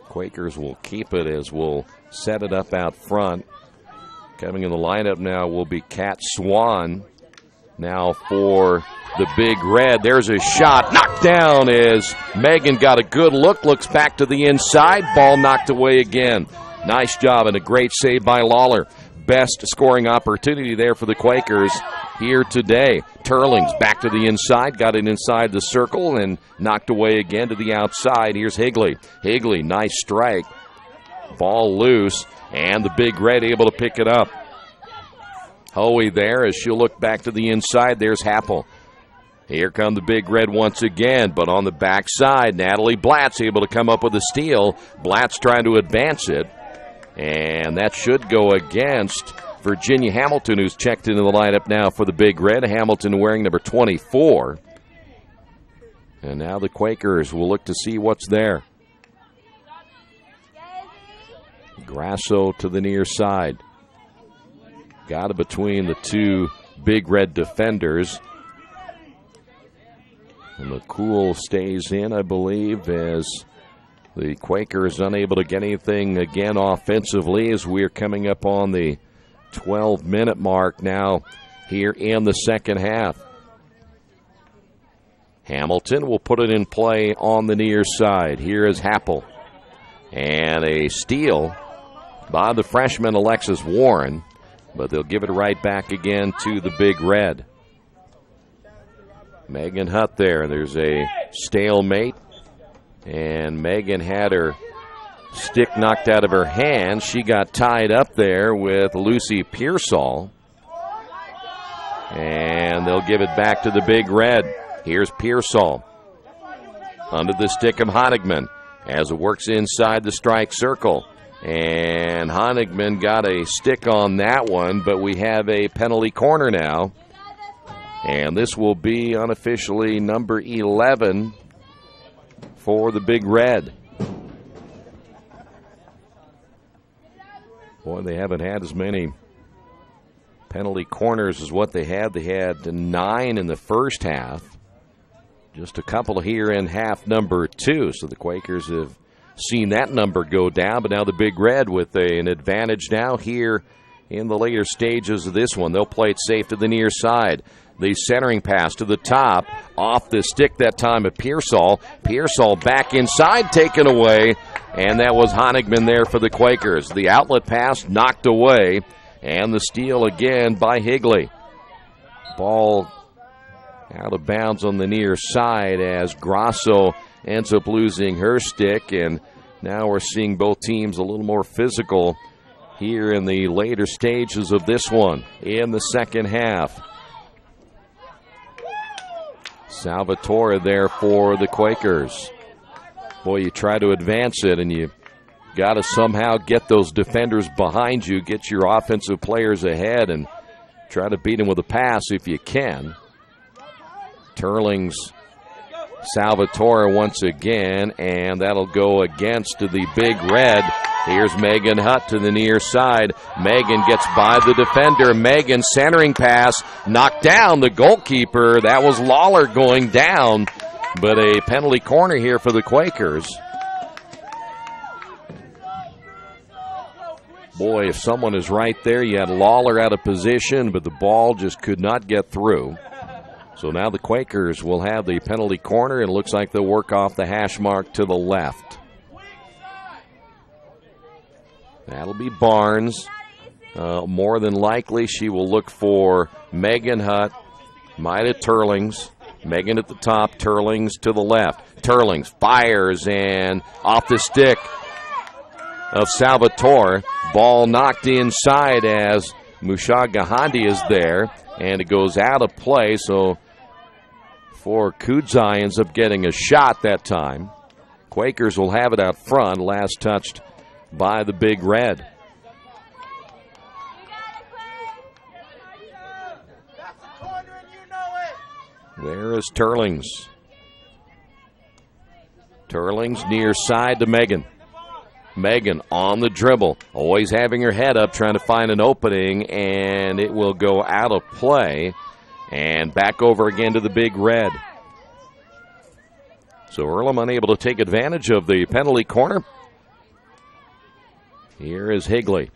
Quakers will keep it as we'll set it up out front. Coming in the lineup now will be Kat Swan. Now for the Big Red. There's a shot. Knocked down as Megan got a good look. Looks back to the inside. Ball knocked away again. Nice job and a great save by Lawler. Best scoring opportunity there for the Quakers here today. Turlings back to the inside. Got it inside the circle and knocked away again to the outside. Here's Higley. Higley, nice strike. Ball loose. And the Big Red able to pick it up. Hoey there as she'll look back to the inside. There's Happel. Here come the Big Red once again, but on the backside, Natalie Blatt's able to come up with a steal. Blatt's trying to advance it, and that should go against Virginia Hamilton, who's checked into the lineup now for the Big Red. Hamilton wearing number 24. And now the Quakers will look to see what's there. Grasso to the near side. Got it between the two Big Red defenders. And McCool stays in, I believe, as the Quakers unable to get anything again offensively as we're coming up on the 12-minute mark now here in the second half. Hamilton will put it in play on the near side. Here is Happel. And a steal by the freshman Alexis Warren, but they'll give it right back again to the Big Red. Megan Hutt there. There's a stalemate, and Megan had her stick knocked out of her hand. She got tied up there with Lucy Pearsall, and they'll give it back to the Big Red. Here's Pearsall under the stick of Honigman as it works inside the strike circle. And Honigman got a stick on that one, but we have a penalty corner now. And this will be unofficially number 11 for the Big Red. Boy, they haven't had as many penalty corners as what they had. They had 9 in the first half. Just a couple here in half number 2. So the Quakers have seen that number go down, but now the Big Red with an advantage now here in the later stages of this one. They'll play it safe to the near side. The centering pass to the top, off the stick that time of Pearsall. Pearsall back inside, taken away, and that was Honigman there for the Quakers. The outlet pass knocked away, and the steal again by Higley. Ball out of bounds on the near side as Grasso ends up losing her stick, and now we're seeing both teams a little more physical here in the later stages of this one in the second half. Salvatore there for the Quakers. Boy, you try to advance it, and you got to somehow get those defenders behind you, get your offensive players ahead, and try to beat them with a pass if you can. Turling's Salvatore once again, and that'll go against the Big Red. Here's Megan Hutt to the near side. Megan gets by the defender. Megan centering pass, knocked down the goalkeeper. That was Lawler going down, but a penalty corner here for the Quakers. Boy, if someone is right there, you had Lawler out of position, but the ball just could not get through. So now the Quakers will have the penalty corner, and it looks like they'll work off the hash mark to the left. That'll be Barnes. More than likely, she will look for Megan Hutt, Maida Turlings. Megan at the top, Turlings to the left. Turlings fires, and off the stick of Salvatore. Ball knocked inside as Mushagahandi is there, and it goes out of play. So for Kudzai ends up getting a shot that time. Quakers will have it out front, last touched by the Big Red. There is Turlings. Turlings near side to Megan. Megan on the dribble, always having her head up, trying to find an opening, and it will go out of play. And back over again to the Big Red. So Earlham unable to take advantage of the penalty corner. Here is Higley.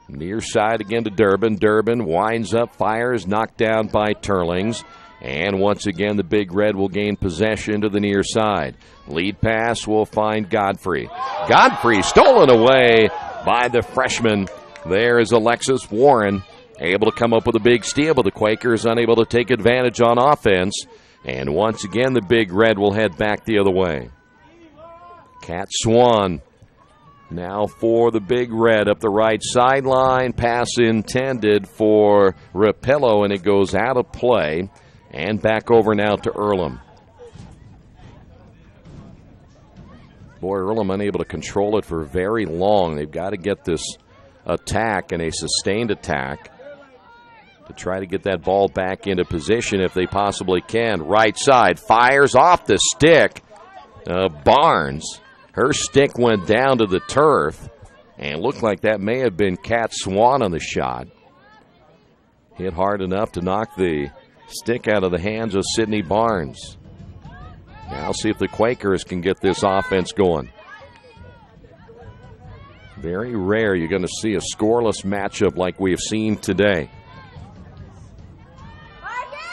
Near side again to Durbin. Durbin winds up, fires, knocked down by Turlings. And once again, the Big Red will gain possession to the near side. Lead pass will find Godfrey. Godfrey stolen away by the freshman. There is Alexis Warren, able to come up with a big steal, but the Quakers unable to take advantage on offense. And once again, the Big Red will head back the other way. Kat Swan now for the Big Red up the right sideline. Pass intended for Rapillo, and it goes out of play. And back over now to Earlham. Boy, Earlham unable to control it for very long. They've got to get this attack and a sustained attack to try to get that ball back into position if they possibly can. Right side, fires off the stick. Barnes, her stick went down to the turf, and looked like that may have been Kat Swan on the shot. Hit hard enough to knock the stick out of the hands of Sydney Barnes. Now see if the Quakers can get this offense going. Very rare you're going to see a scoreless matchup like we have seen today.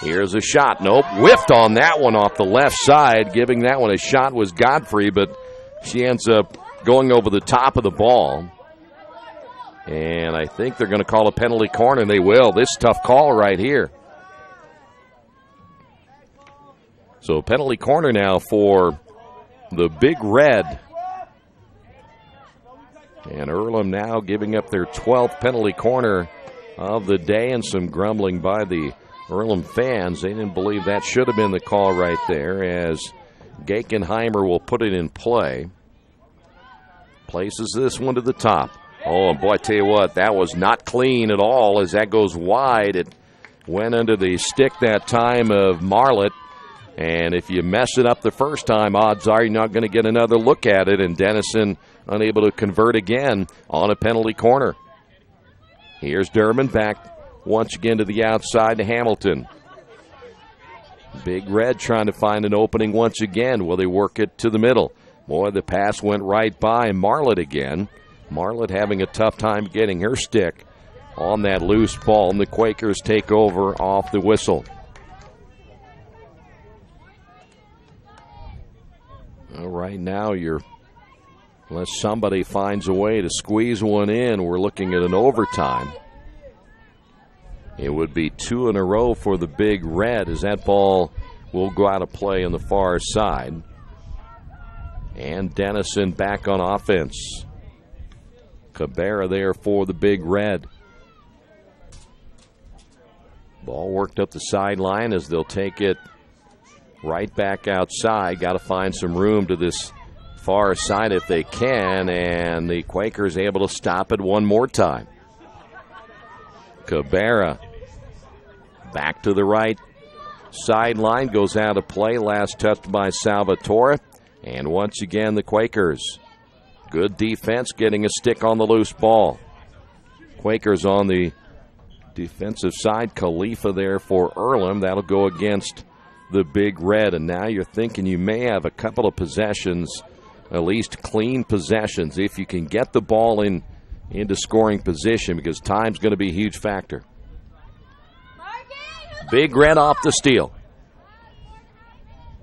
Here's a shot. Nope, whiffed on that one off the left side. Giving that one a shot was Godfrey, but she ends up going over the top of the ball. And I think they're going to call a penalty corner, and they will. This tough call right here. So penalty corner now for the Big Red. And Earlham now giving up their 12th penalty corner of the day, and some grumbling by the Earlham fans. They didn't believe that should have been the call right there, as Gakenheimer will put it in play. Places this one to the top. Oh, and boy, I tell you what, that was not clean at all as that goes wide. It went under the stick that time of Marlett. And if you mess it up the first time, odds are you're not going to get another look at it. And Denison unable to convert again on a penalty corner. Here's Durbin back once again to the outside to Hamilton. Big Red trying to find an opening once again. Will they work it to the middle? Boy, the pass went right by Marlett again. Marlett having a tough time getting her stick on that loose ball, and the Quakers take over off the whistle. Well, right now, unless somebody finds a way to squeeze one in, we're looking at an overtime. It would be 2 in a row for the Big Red, as that ball will go out of play on the far side. And Denison back on offense. Cabrera there for the Big Red. Ball worked up the sideline as they'll take it right back outside. Got to find some room to this far side if they can, and the Quakers able to stop it one more time. Cabrera back to the right sideline, goes out of play. Last touched by Salvatore. And once again, the Quakers. Good defense, getting a stick on the loose ball. Quakers on the defensive side. Khalifa there for Earlham. That'll go against the Big Red. And now you're thinking you may have a couple of possessions, at least clean possessions, if you can get the ball into scoring position, because time's going to be a huge factor. Big Red off the steal.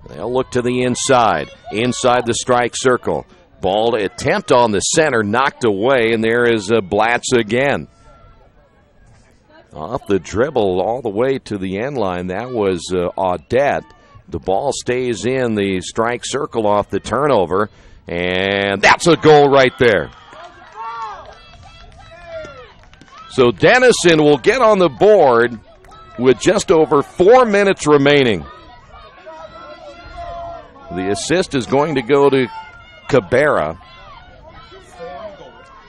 They'll look to the inside the strike circle. Ball attempt on the center, knocked away, and there is Blatz again. Off the dribble all the way to the end line, that was Audette. The ball stays in the strike circle off the turnover, and that's a goal right there. So Denison will get on the board with just over 4 minutes remaining. The assist is going to go to Cabrera.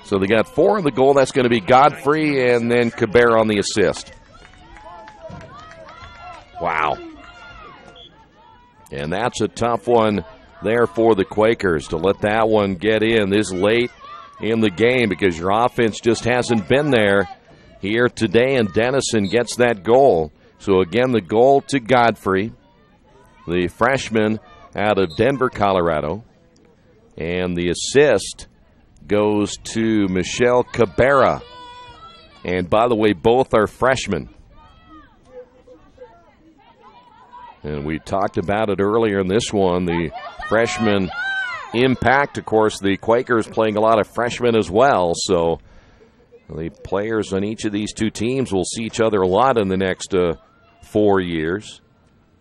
So they got 4 in the goal. That's going to be Godfrey and then Cabrera on the assist. Wow. And that's a tough one there for the Quakers to let that one get in this late in the game, because your offense just hasn't been there here today, and Denison gets that goal. So again, the goal to Godfrey, the freshman out of Denver, Colorado. And the assist goes to Michelle Cabrera. And by the way, both are freshmen. And we talked about it earlier in this one, the freshman impact. Of course, the Quakers playing a lot of freshmen as well. So the players on each of these two teams will see each other a lot in the next 4 years.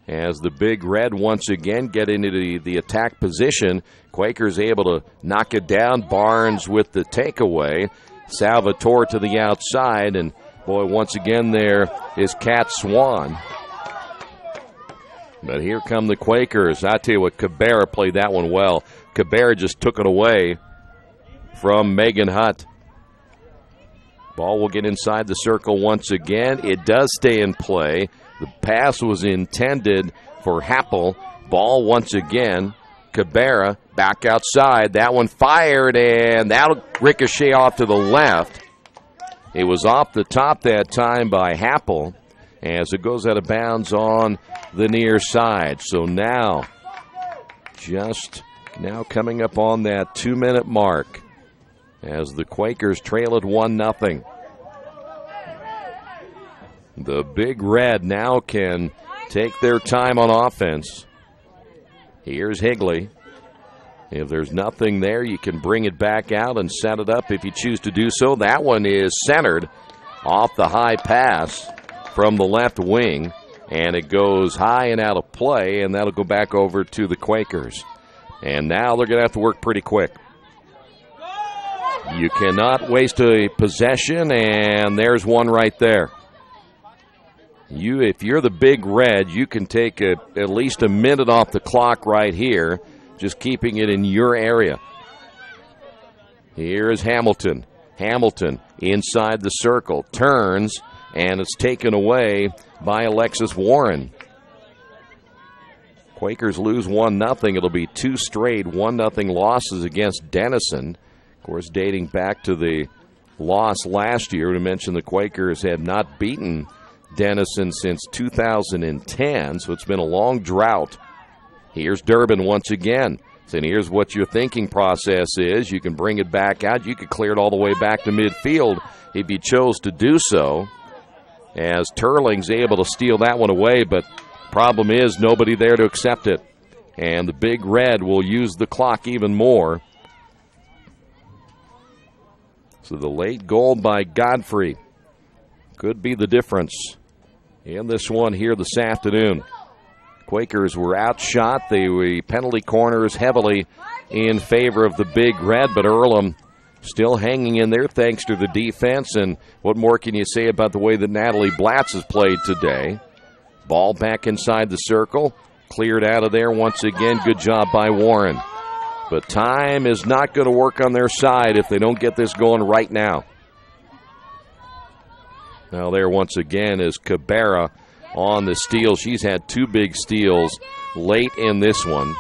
As the Big Red once again get into the attack position, Quakers able to knock it down. Barnes with the takeaway. Salvatore to the outside, and boy, once again there is Kat Swan. But here come the Quakers. I tell you what, Cabrera played that one well. Cabrera just took it away from Megan Hutt. Ball will get inside the circle once again. It does stay in play. The pass was intended for Happel. Ball once again. Cabrera back outside. That one fired, and that'll ricochet off to the left. It was off the top that time by Happel as it goes out of bounds on the near side. So now, just now coming up on that 2-minute mark as the Quakers trail it 1-0. The Big Red now can take their time on offense. Here's Higley. If there's nothing there, you can bring it back out and set it up if you choose to do so. That one is centered off the high pass from the left wing, and it goes high and out of play, and that'll go back over to the Quakers. And now they're going to have to work pretty quick. You cannot waste a possession, and there's one right there. If you're the Big Red, you can take at least a minute off the clock right here, just keeping it in your area. Here's Hamilton. Hamilton inside the circle, turns, and it's taken away by Alexis Warren. Quakers lose 1-0. It'll be 2 straight 1-0 losses against Denison. Of course, dating back to the loss last year, to mention the Quakers had not beaten Denison since 2010, so it's been a long drought. Here's Durbin once again. So here's what your thinking process is. You can bring it back out. You could clear it all the way back to midfield if you chose to do so, as Turling's able to steal that one away, but problem is nobody there to accept it. And the Big Red will use the clock even more. So the late goal by Godfrey could be the difference in this one here this afternoon. Quakers were outshot. The penalty corners heavily in favor of the Big Red, but Earlham still hanging in there thanks to the defense. And what more can you say about the way that Natalie Blatz has played today? Ball back inside the circle. Cleared out of there once again. Good job by Warren. But time is not going to work on their side if they don't get this going right now. Now there once again is Cabrera on the steal. She's had 2 big steals late in this one.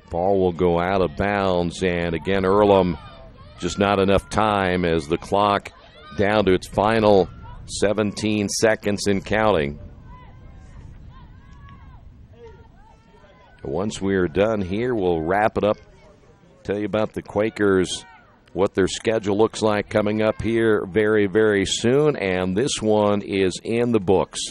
Ball will go out of bounds, and again Earlham just not enough time as the clock down to its final 17 seconds and counting. Once we are done here, we'll wrap it up. Tell you about the Quakers, what their schedule looks like coming up here very, very soon. And this one is in the books.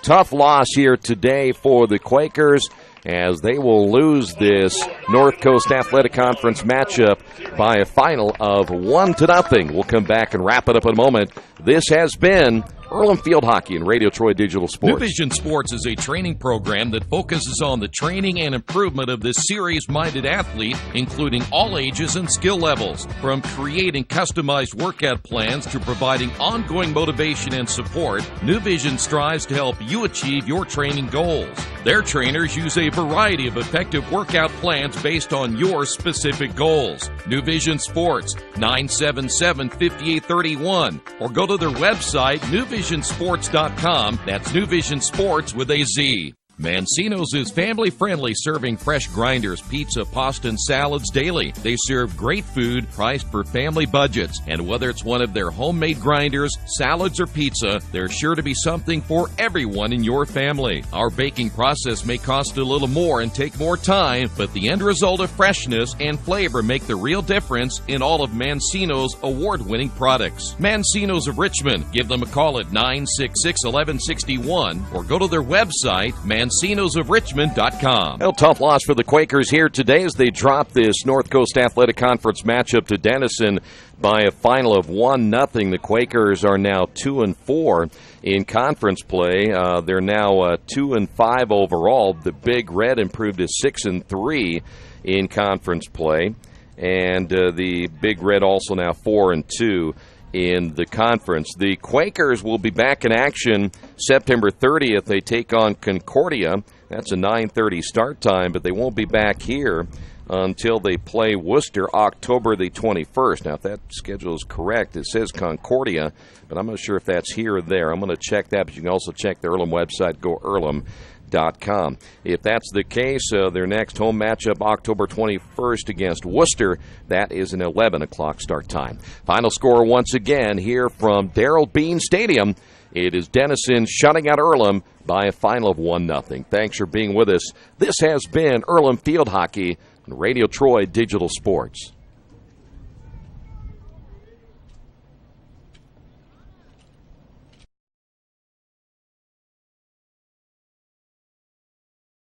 Tough loss here today for the Quakers, as they will lose this North Coast Athletic Conference matchup by a final of 1-0. We'll come back and wrap it up in a moment. This has been Earlham Field Hockey and Radio Troy Digital Sports. New Vision Sports is a training program that focuses on the training and improvement of this serious-minded athlete, including all ages and skill levels. From creating customized workout plans to providing ongoing motivation and support, New Vision strives to help you achieve your training goals. Their trainers use a variety of effective workout plans based on your specific goals. New Vision Sports, 977-5831, or go to their website, newvisionsports.com. That's New Vision Sports with a Z. Mancino's is family-friendly, serving fresh grinders, pizza, pasta, and salads daily. They serve great food priced for family budgets. And whether it's one of their homemade grinders, salads, or pizza, there's sure to be something for everyone in your family. Our baking process may cost a little more and take more time, but the end result of freshness and flavor make the real difference in all of Mancino's award-winning products. Mancino's of Richmond. Give them a call at 966-1161 or go to their website, mancinosofrichmond.com. Well, tough loss for the Quakers here today as they drop this North Coast Athletic Conference matchup to Denison by a final of 1-0. The Quakers are now 2-4 in conference play. They're now 2-5 overall. The Big Red improved to 6-3 in conference play, and the Big Red also now 4-2 in the conference. The Quakers will be back in action September 30th. They take on Concordia. That's a 9:30 start time, but they won't be back here until they play Worcester October the 21st. Now, if that schedule is correct, it says Concordia, but I'm not sure if that's here or there. I'm going to check that, but you can also check the Earlham website, goearlham.com. If that's the case, their next home matchup October 21st against Worcester. That is an 11 o'clock start time. Final score once again here from Darrell Bean Stadium. It is Denison shutting out Earlham by a final of 1-0. Thanks for being with us. This has been Earlham Field Hockey on Radio Troy Digital Sports.